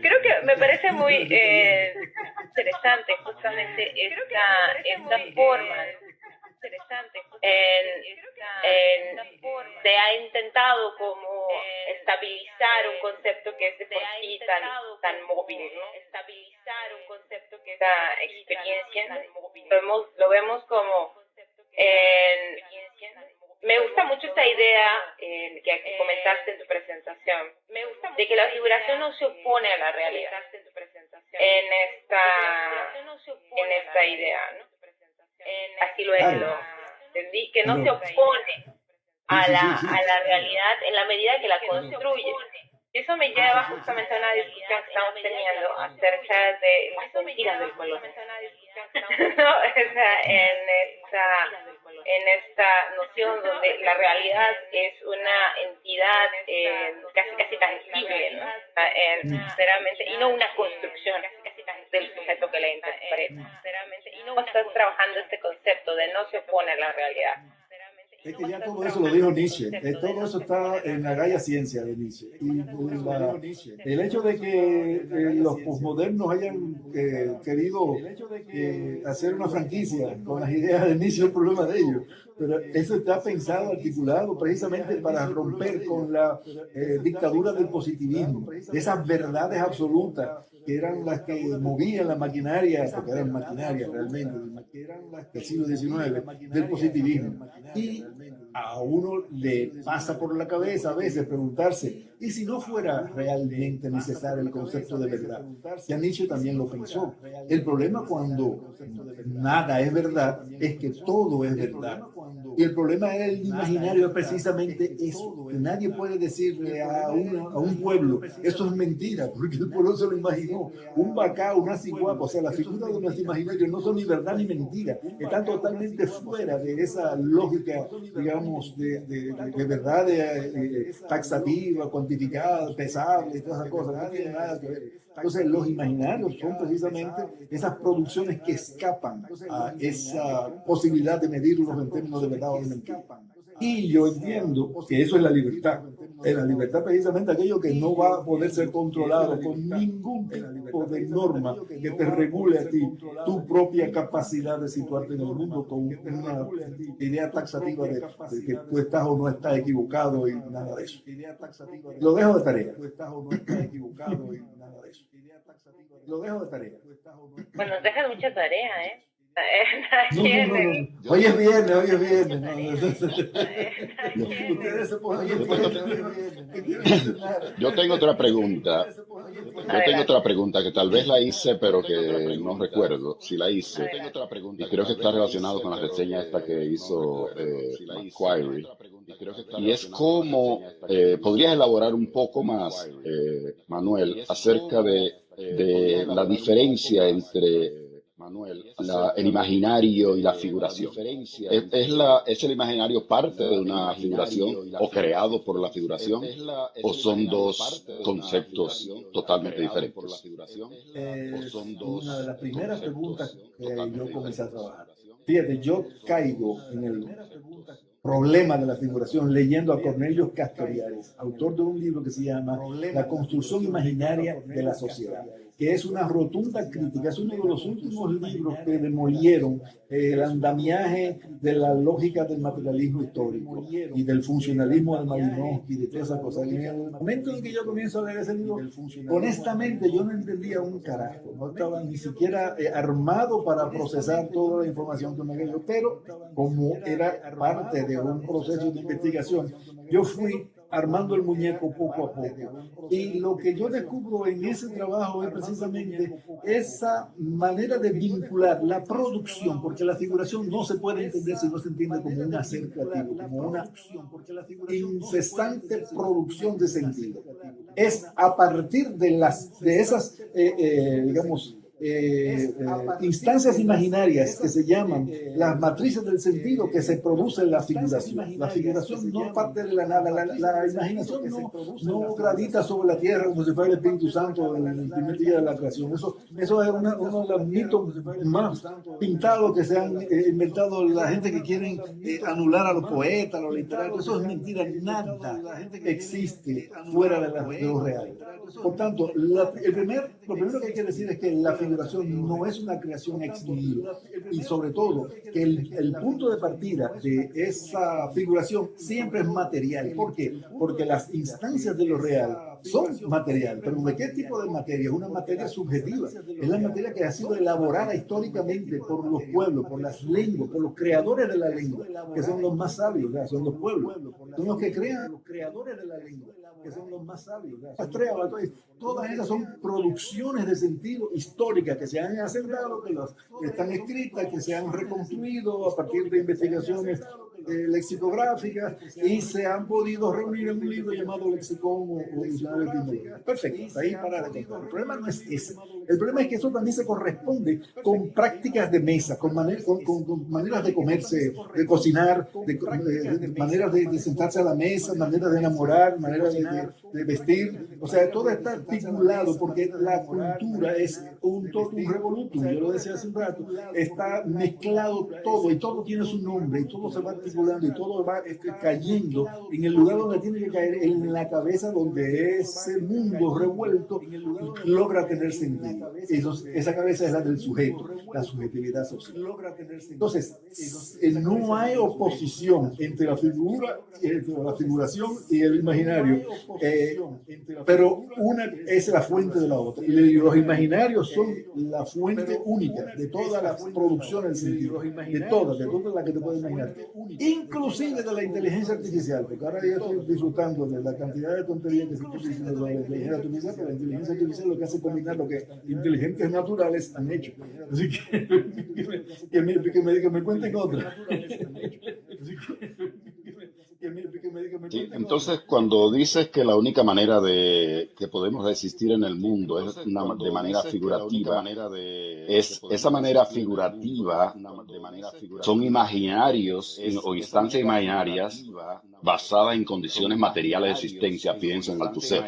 Creo que me parece muy interesante justamente esta forma. Se ha intentado como estabilizar un concepto que es de por sí tan móvil, ¿no? Estabilizar un concepto que esta experiencia lo vemos como me gusta mucho esta idea que comentaste en tu presentación, de que la figuración no se opone a la realidad en esta idea, ¿no? Así lo entendí, que no se opone a la realidad en la medida que la construye. Y eso me lleva justamente a una discusión que estamos teniendo acerca de las mentiras del colonialismo. ¿no? O sea, en esta noción donde la realidad es una entidad casi tangible, ¿no? Sinceramente, y no una construcción del sujeto que la interpreta. Y no estás trabajando este concepto de no se opone a la realidad. Es que ya todo eso lo dijo Nietzsche, todo eso está en la Gaia Ciencia de Nietzsche. Y el hecho de que los posmodernos hayan querido hacer una franquicia con las ideas de Nietzsche es un problema de ellos. Pero eso está pensado, articulado precisamente para romper con la dictadura del positivismo, esas verdades absolutas que eran las que movían la maquinaria, porque eran maquinarias realmente, que eran las del siglo XIX, del positivismo. Y a uno le pasa por la cabeza a veces preguntarse, ¿y si no fuera realmente necesario el concepto de verdad? Ya Nietzsche también lo pensó. El problema cuando nada es verdad es que todo es verdad. Y el problema del imaginario es precisamente eso, que nadie puede decirle a un pueblo, eso es mentira, porque el pueblo se lo imaginó. Un bacá, una ciguapa, o sea, las figuras de nuestro imaginario no son ni verdad ni mentira, están totalmente fuera de esa lógica, digamos, de verdad taxativa, cuantificada, pesable, todas esas cosas, no tiene nada que ver. Entonces, los imaginarios son precisamente esas producciones que escapan a esa posibilidad de medirlos en términos de verdad o de mentira. Y yo entiendo que eso es la libertad. En la libertad precisamente aquello que no va a poder ser controlado con ningún tipo de norma que te regule a ti tu propia capacidad de situarte en el mundo con una idea taxativa de que tú estás o no estás equivocado y nada de eso. Lo dejo de tarea. Lo dejo de tarea. Pues nos dejas mucha tarea, ¿eh? No. Hoy es viernes. Ustedes se ponen Yo tengo otra pregunta. Que tal vez la hice, pero que no recuerdo si la hice. Y creo que está relacionado con la reseña esta que hizo Macquarie. Y es cómo podrías elaborar un poco más, Manuel, acerca de la diferencia entre el imaginario y la figuración. ¿Es el imaginario parte de una figuración o creado por la figuración? ¿O son dos conceptos totalmente diferentes? Es una de las primeras preguntas que yo comencé a trabajar. Fíjate, yo caigo en el problema de la figuración leyendo a Cornelius Castoriadis, autor de un libro que se llama La construcción imaginaria de la sociedad, que es una rotunda crítica, es uno de los últimos libros que demolieron el andamiaje de la lógica del materialismo histórico y del funcionalismo de Malinowski y de todas esas cosas. En el momento en que yo comienzo a leer ese libro, honestamente yo no entendía un carajo, no estaba ni siquiera armado para procesar toda la información que me dio, pero como era parte de un proceso de investigación, yo fui armando el muñeco poco a poco. Y lo que yo descubro en ese trabajo es precisamente esa manera de vincular la producción, porque la figuración no se puede entender si no se entiende como un hacer creativo, como una incesante producción de sentido. Es a partir de esas, digamos, instancias imaginarias que se llaman las matrices del sentido que se produce en la figuración. La figuración no parte de la nada, la imaginación no gravita sobre la tierra como si fuera el Espíritu Santo en el primer día de la creación. Eso es uno de los mitos más pintados que se han inventado la gente que quieren anular a los poetas, a los literarios. Eso es mentira, nada existe fuera de lo real. Por tanto, lo primero que hay que decir es que la figuración no es una creación ex nihilo, y sobre todo que el punto de partida de esa figuración siempre es material. ¿Por qué? Porque las instancias de lo real son material, pero ¿de qué tipo de materia? Es una materia subjetiva, es la materia que ha sido elaborada históricamente por los pueblos, por las lenguas, por los creadores de la lengua, que son los más sabios, ¿verdad? Son los pueblos, son los que crean, los creadores de la lengua, que son los más sabios. Todas esas son producciones de sentido históricas que se han asentado, que están escritas, que se han reconstruido a partir de investigaciones lexicográficas y se han podido reunir en un libro llamado Lexicón o Diccionario Etimológico. Perfecto, ahí para de contar. El problema no es ese. El problema es que eso también se corresponde con prácticas de mesa, con maneras de comerse, de cocinar, maneras de sentarse a la mesa, maneras de enamorar, maneras de vestir. O sea, todo está articulado porque la cultura es un totum revolutum. Yo lo decía hace un rato, está mezclado todo y todo tiene su nombre y todo se va articulando y todo va cayendo en el lugar donde tiene que caer, en la cabeza donde ese mundo revuelto logra tener sentido. Esa cabeza es la del sujeto, la subjetividad social. Entonces, no hay oposición entre la figura, entre la figuración y el imaginario, pero una es la fuente de la otra. Y los imaginarios son la fuente única de todas las producciones del sentido, de todas las que te puedes imaginar, inclusive de la inteligencia artificial, porque ahora yo estoy disfrutando de la cantidad de tonterías que se están diciendo sobre la inteligencia artificial, pero la inteligencia artificial lo que hace es combinar lo que inteligentes naturales han hecho. Así que me cuenten otra. Sí, entonces, cuando dices que la única manera de que podemos existir en el mundo es de manera figurativa, es esa manera figurativa son imaginarios o instancias imaginarias basadas en condiciones materiales de existencia, piensa en Althusser.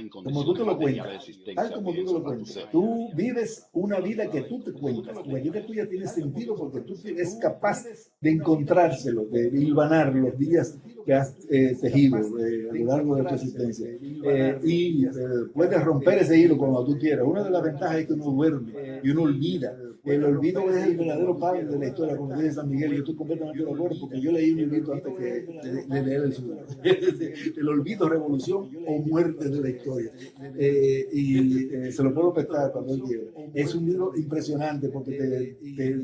Como tú te lo cuentas, tal como tú te lo cuentas, tú vives una vida que tú te cuentas, la vida tuya tiene sentido porque tú eres capaz de encontrárselo, de hilvanar los días que has tejido a lo largo de tu existencia. Puedes romper ese hilo cuando tú quieras. Una de las ventajas es que uno duerme y uno olvida. El olvido es el verdadero padre de la historia, como dice San Miguel. Yo estoy completamente de acuerdo porque yo leí un libro antes de leer el suyo. El olvido, revolución o muerte de la historia. Se lo puedo prestar cuando él quiera. Es un libro impresionante porque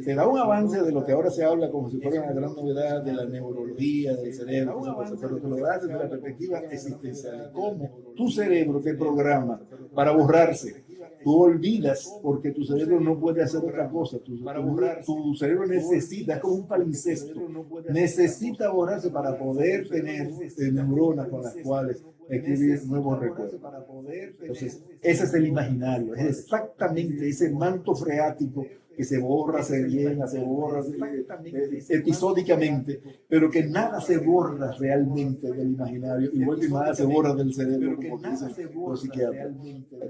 te da un avance de lo que ahora se habla como si fuera una gran novedad de la neurología, del cerebro, pero te lo da desde la perspectiva existencial. Cómo tu cerebro te programa para borrarse. Tú olvidas porque tu cerebro no puede hacer otra cosa. Tu cerebro necesita, es como un palincesto, necesita borrarse para poder tener neuronas con las cuales escribir nuevos recuerdos. Entonces, ese es el imaginario, es exactamente ese manto freático que se borra, se llena, se borra episódicamente, pero que nada se borra realmente del imaginario, igual que nada se borra del cerebro, como dicen los psiquiatras.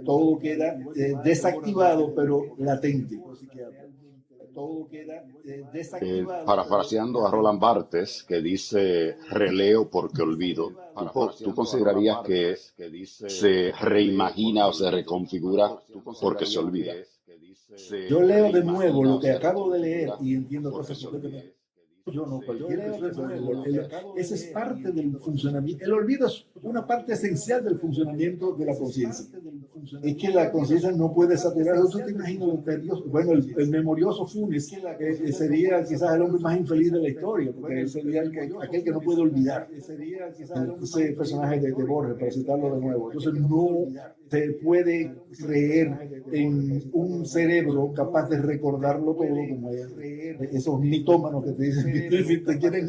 Todo queda desactivado, pero latente. Todo queda desactivado. Parafraseando a Roland Barthes, que dice releo porque olvido, ¿tú considerarías que se reimagina o se reconfigura porque se olvida? Yo leo de nuevo lo que acabo de leer y entiendo cosas completamente. Yo no, cualquier persona. Esa es parte del funcionamiento. El olvido es una parte esencial del funcionamiento de la conciencia. Es que la conciencia no puede saturar. ¿Tú te imaginas lo tedioso? Bueno, el memorioso Funes sería quizás el hombre más infeliz de la historia, porque él sería aquel que no puede olvidar. Ese personaje de Borges, para citarlo de nuevo. Entonces, no se puede creer en un cerebro capaz de recordarlo todo, como esos mitómanos que te dicen que te quieren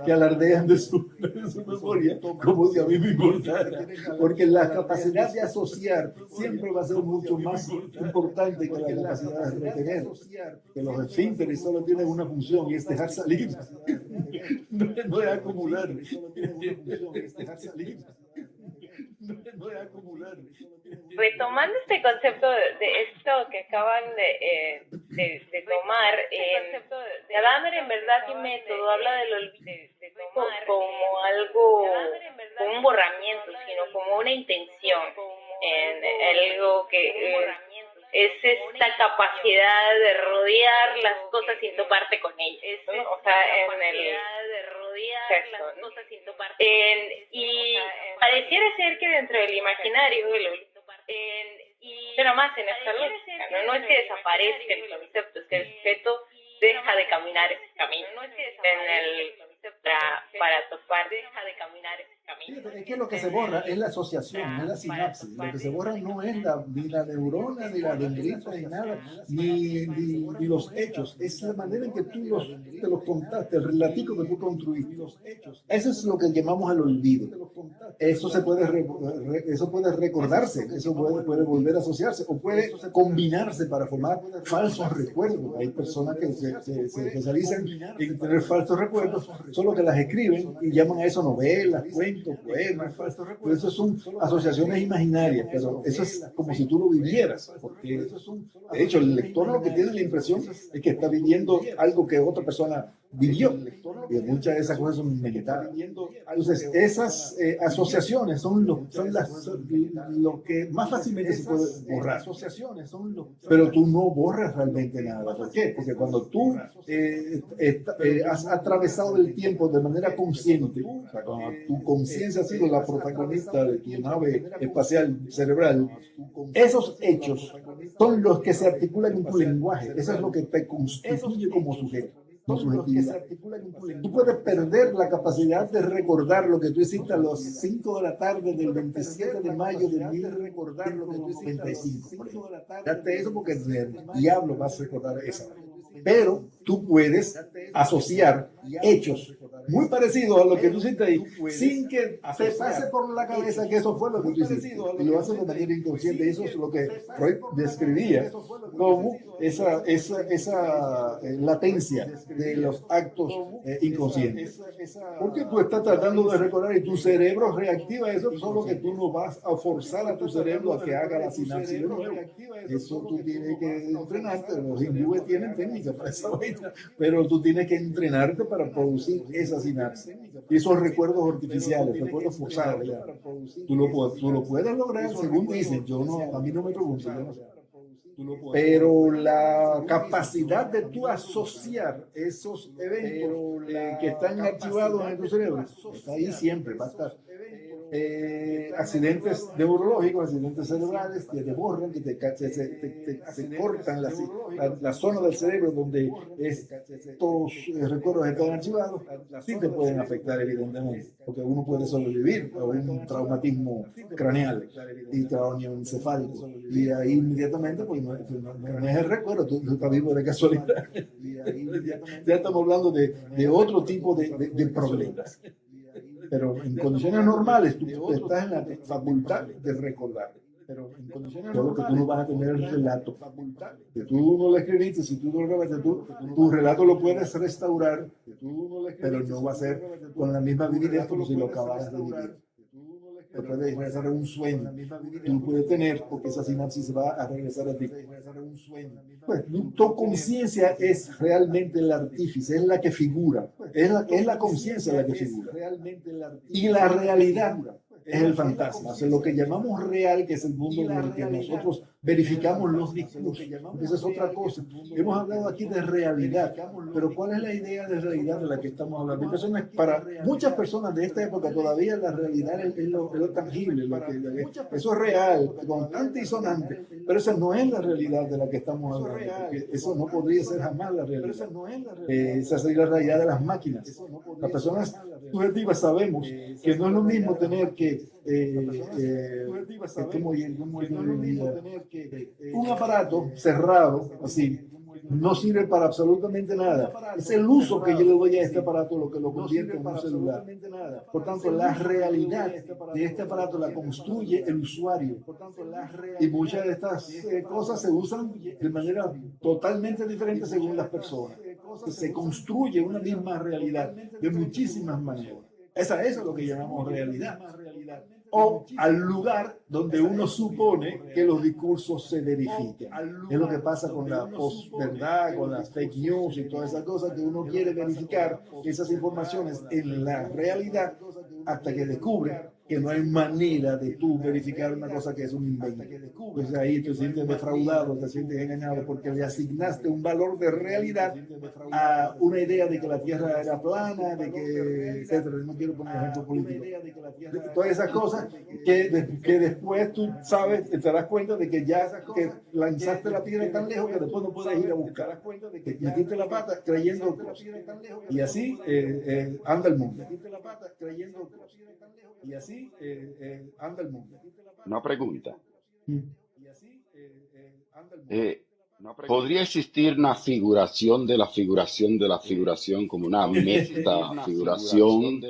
que alardean de su memoria, como si a mí me importara. Porque la capacidad de asociar siempre va a ser mucho más importante que la capacidad de retener. Que los esfínteres solo tienen una función y es dejar salir. No es acumular. No es acumular. Retomando este concepto de esto que acaban de tomar, Gadamer en verdad y método habla del olvido como algo, como un borramiento, sino como una intención, algo que es esta capacidad de rodear las cosas sin toparte con ellas, ¿no? O sea, y pareciera ser que dentro del imaginario, pero más en esta lógica, no es que desaparezca el concepto, es que el sujeto deja de caminar ese camino. para topar, deja de caminar ese camino. Fíjate, es que lo que se borra es la asociación, no es la sinapsis. Lo que se borra no es ni la neurona, ni la dendrita, ni nada, ni los hechos. Es la manera en que tú te los contaste, el relatico que tú construiste. Eso es lo que llamamos el olvido. Eso eso puede recordarse, eso puede volver a asociarse o puede combinarse para formar falsos recuerdos. Hay personas que se especializan en tener falsos recuerdos, solo que las escriben y llaman a eso novelas, cuentos, poemas, falsos recuerdos. Eso son asociaciones imaginarias, pero eso es como si tú lo vivieras, porque de hecho el lector lo que tiene la impresión es que está viviendo algo que otra persona vivió, y muchas de esas cosas son inventadas. Entonces, esas asociaciones son lo que más fácilmente se puede borrar. Pero tú no borras realmente nada. ¿Por qué? Porque cuando tú has atravesado el tiempo de manera consciente, o sea, cuando tu conciencia ha sido la protagonista de tu nave espacial cerebral, esos hechos son los que se articulan en tu lenguaje. Eso es lo que te constituye como sujeto. Tú puedes perder la capacidad de recordar lo que tú hiciste a las 5 de la tarde del 27 de mayo de 1995. Date eso porque el diablo va a recordar esa. Pero tú puedes asociar hechos muy parecidos a lo que tú hiciste ahí, sin que te pase por la cabeza que eso fue lo que tú hiciste. Y lo haces de manera inconsciente. Y eso es lo que Freud describía como esa latencia de los actos inconscientes. Porque tú estás tratando de recordar y tu cerebro reactiva eso, solo que tú no vas a forzar a tu cerebro a que haga la sinapsis de nuevo. Eso tú tienes que entrenarte. Los hindúes tienen técnicas para esa vaina, pero tú tienes que entrenarte para producir esa sinapsis. Y esos recuerdos artificiales, recuerdos forzados, ya. Tú lo puedes lograr, según dicen. A mí no me preguntan, yo no sé. Pero la capacidad de tú asociar esos eventos que están archivados en tu cerebro está ahí siempre, va a estar. Accidentes neurológicos, accidentes cerebrales que te borran, que te cortan la zona del cerebro donde estos recuerdos están archivados, sí te pueden afectar evidentemente, porque uno puede sobrevivir a un traumatismo craneal y craneoencefálico, y ahí inmediatamente pues, no es el recuerdo, tú estás vivo de casualidad. Ya estamos hablando de otro tipo de problemas. Pero en condiciones normales tú estás en la facultad de recordar. Pero en condiciones normales, que tú no vas a tener el relato. Que tú no lo escribiste, si tú no lo grabaste, tu relato lo puedes restaurar, pero no va a ser con la misma vividez como si lo acabaras de vivir. Te puedes regresar a un sueño. Tú puedes tener, porque esa sinapsis va a regresar a ti. Pues tu conciencia es realmente el artífice, es la que figura. Es la conciencia la que figura. Y la realidad es el fantasma, o sea, lo que llamamos real, que es el mundo en el que nosotros verificamos los discursos. Esa es otra cosa. Hemos hablado aquí de realidad, pero ¿cuál es la idea de realidad de la que estamos hablando? Para muchas personas de esta época todavía la realidad es lo tangible, eso es real, constante y sonante, pero esa no es la realidad de la que estamos hablando, porque eso no podría ser jamás la realidad. Esa sería la realidad de las máquinas. Las personas subjetivas sabemos que no es lo mismo tener que un aparato cerrado, así, no sirve para absolutamente nada. Es el uso que yo le doy a este aparato lo que lo convierte en un celular. Por tanto, la realidad de este aparato la construye el usuario. Y muchas de estas cosas se usan de manera totalmente diferente según las personas. Se construye una misma realidad de muchísimas maneras. Eso es lo que llamamos realidad. O al lugar donde uno supone que los discursos se verifiquen. Es lo que pasa con la posverdad, con las fake news y todas esas cosas, que uno quiere verificar esas informaciones en la realidad hasta que descubre que no hay manera de tú verificar una cosa que es un invento. Pues ahí te sientes defraudado, te sientes engañado porque le asignaste un valor de realidad a una idea de que la Tierra era plana, de que, etcétera. No quiero poner ejemplo político. Todas esas cosas que después tú sabes, te das cuenta de que ya que lanzaste la piedra tan lejos que después no puedes ir a buscar. Que metiste la pata creyendo cosas. Y así anda el mundo. Y así anda el mundo. Una pregunta. Mm. Eh, ¿Podría existir una figuración de la figuración de la figuración como una metafiguración,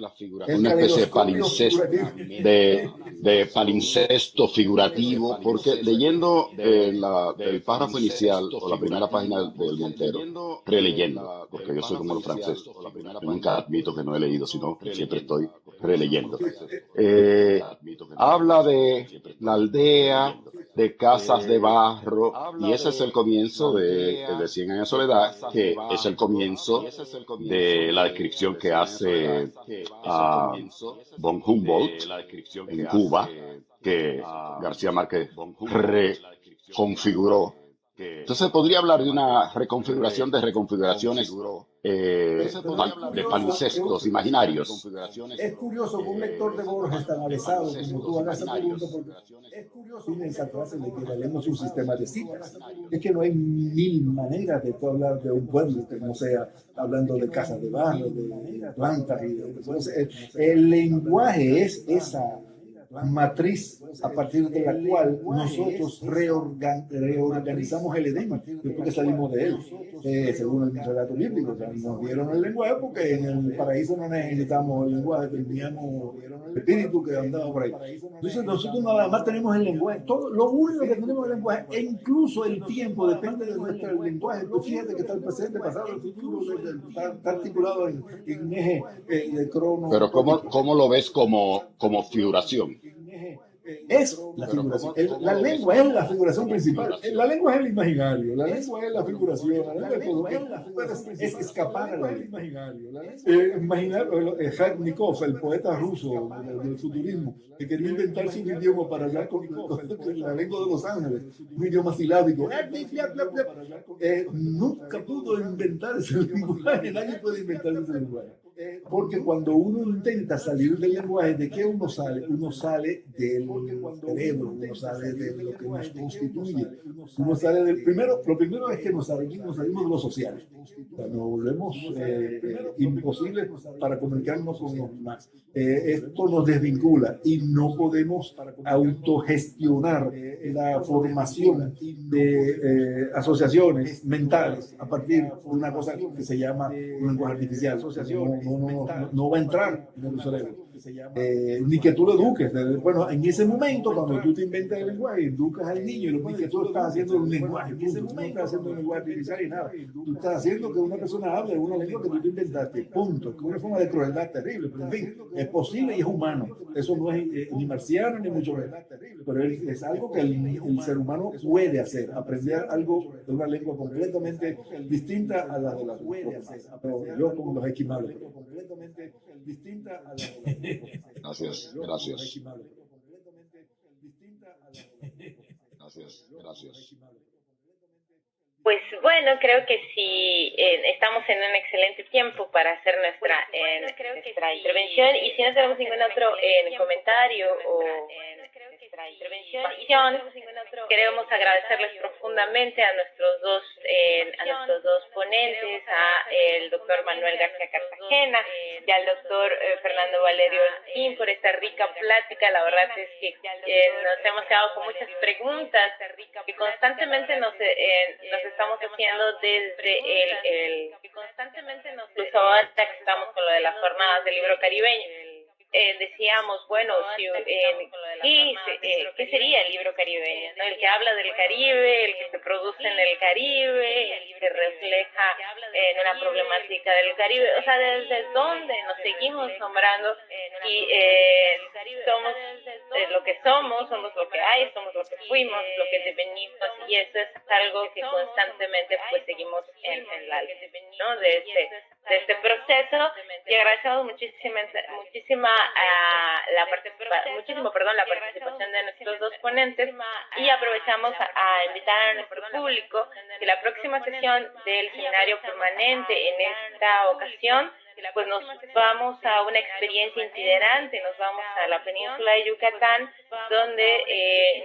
El una especie de caleidoscopio figurativo. de palincesto figurativo? Porque leyendo el párrafo inicial o la primera página del Montero, releyendo, porque yo soy como los franceses, yo nunca admito que no he leído, sino que siempre estoy releyendo. Habla de la aldea, de casas de barro, y ese es el comienzo de 100 años de soledad, que es el comienzo de la descripción que hace von Humboldt en Cuba, que García Márquez reconfiguró. Entonces podría hablar de una reconfiguración de reconfiguraciones de palincestos imaginarios. Es curioso que un lector de Borges tan avesado como tú hagas esa pregunta, porque es curioso en esa clase de que leemos un sistema de citas. Es que no hay mil maneras de tú hablar de un pueblo que no sea hablando de casas de barro, de plantas. El lenguaje es esa matriz a partir de la cual nosotros reorganizamos el Edén después que salimos de él, según el relato bíblico. O sea, nos dieron el lenguaje porque en el paraíso no necesitamos el lenguaje, teníamos el espíritu que andaba por ahí. Entonces nosotros nada más tenemos el lenguaje, todo, lo único que tenemos es el lenguaje, e incluso el tiempo depende de nuestro lenguaje. Pues fíjate que está el presente, pasado, el futuro, está articulado en un eje de crono. Pero ¿cómo lo ves como figuración? Es la figuración. La lengua es la figuración principal. La lengua es el imaginario. La lengua es la figuración. La lengua es escapar al imaginario. Imaginar Kharnikov, el poeta ruso del futurismo, que quería inventarse un idioma para hablar con la lengua de Los Ángeles, un idioma silábico. Nunca pudo inventar ese lenguaje. Nadie puede inventar ese lenguaje. Porque cuando uno intenta salir del lenguaje, ¿de qué uno sale? Uno sale del cerebro, uno sale de lo que nos constituye. Uno sale del primero, lo primero es que nos salimos de lo social. O sea, nos volvemos imposibles para comunicarnos con los demás. Esto nos desvincula y no podemos autogestionar la formación de asociaciones mentales a partir de una cosa que se llama un lenguaje artificial. No va a entrar en el cerebro. Ni que tú lo eduques. Bueno, en ese momento, cuando tú te inventas el lenguaje, educas al niño y lo que tú estás haciendo un lenguaje. Tú no estás haciendo un lenguaje artificial y nada. Tú estás haciendo que una persona hable una lengua que tú te inventaste. Punto. Que es una forma de crueldad terrible. Pero en fin, es posible y es humano. Eso no es ni marciano ni mucho menos. Pero es algo que el ser humano puede hacer. Aprender algo de una lengua completamente distinta a la de las demás. Yo como los esquimales. Completamente distinta a la de Gracias. Pues bueno, creo que sí, estamos en un excelente tiempo para hacer nuestra intervención, y si no tenemos ningún otro comentario o intervención, queremos agradecerles profundamente a nuestros dos ponentes, a el doctor Manuel García Cartagena y al doctor Fernando Valerio Holguín, por esta rica plática. La verdad es que nos hemos quedado con muchas preguntas que constantemente nos estamos haciendo desde incluso ahora que estamos con lo de las jornadas del libro caribeño. Decíamos, bueno, ¿qué sería el libro caribeño? ¿No? El que habla del Caribe, el que se produce en el Caribe, el que refleja en una problemática del Caribe. O sea, ¿desde dónde nos seguimos nombrando? Y somos lo que somos lo que hay, somos lo que fuimos, lo que devenimos, y eso es algo que constantemente pues seguimos en la luz, ¿no? De este proceso, y agradecemos muchísimo la participación de nuestros dos ponentes, y aprovechamos a invitar a nuestro público que la próxima sesión del seminario permanente, en esta ocasión, pues nos vamos a una experiencia itinerante, nos vamos a la península de Yucatán, donde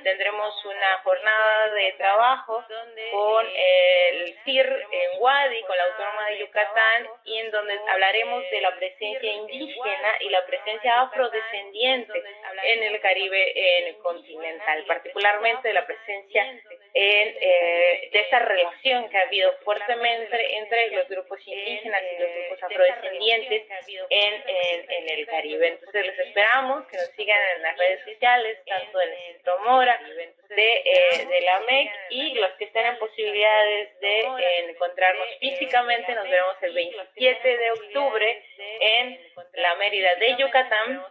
tendremos una jornada de trabajo con el CIR en Wadi, con la Autónoma de Yucatán, y en donde hablaremos de la presencia indígena y la presencia afrodescendiente en el Caribe continental, particularmente de la presencia de esta relación que ha habido fuertemente entre los grupos indígenas y los grupos afrodescendientes en el Caribe. Entonces les esperamos que nos sigan en las redes sociales, tanto del Centro Mora, de la MEC, y los que estén en posibilidades de encontrarnos físicamente, nos vemos el 27 de octubre en la Mérida de Yucatán,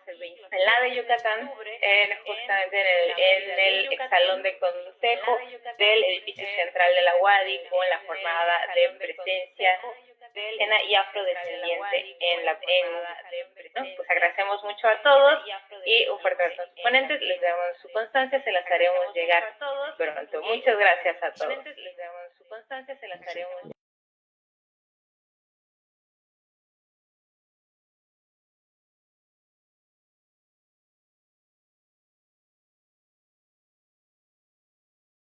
justamente en el salón de consejo del edificio central de la UADI, con la jornada de presencia indígena y afrodescendiente ¿no? Pues agradecemos mucho a todos y un fuerte abrazo a los ponentes. Les damos su constancia, se las haremos llegar pronto. Muchas gracias a todos.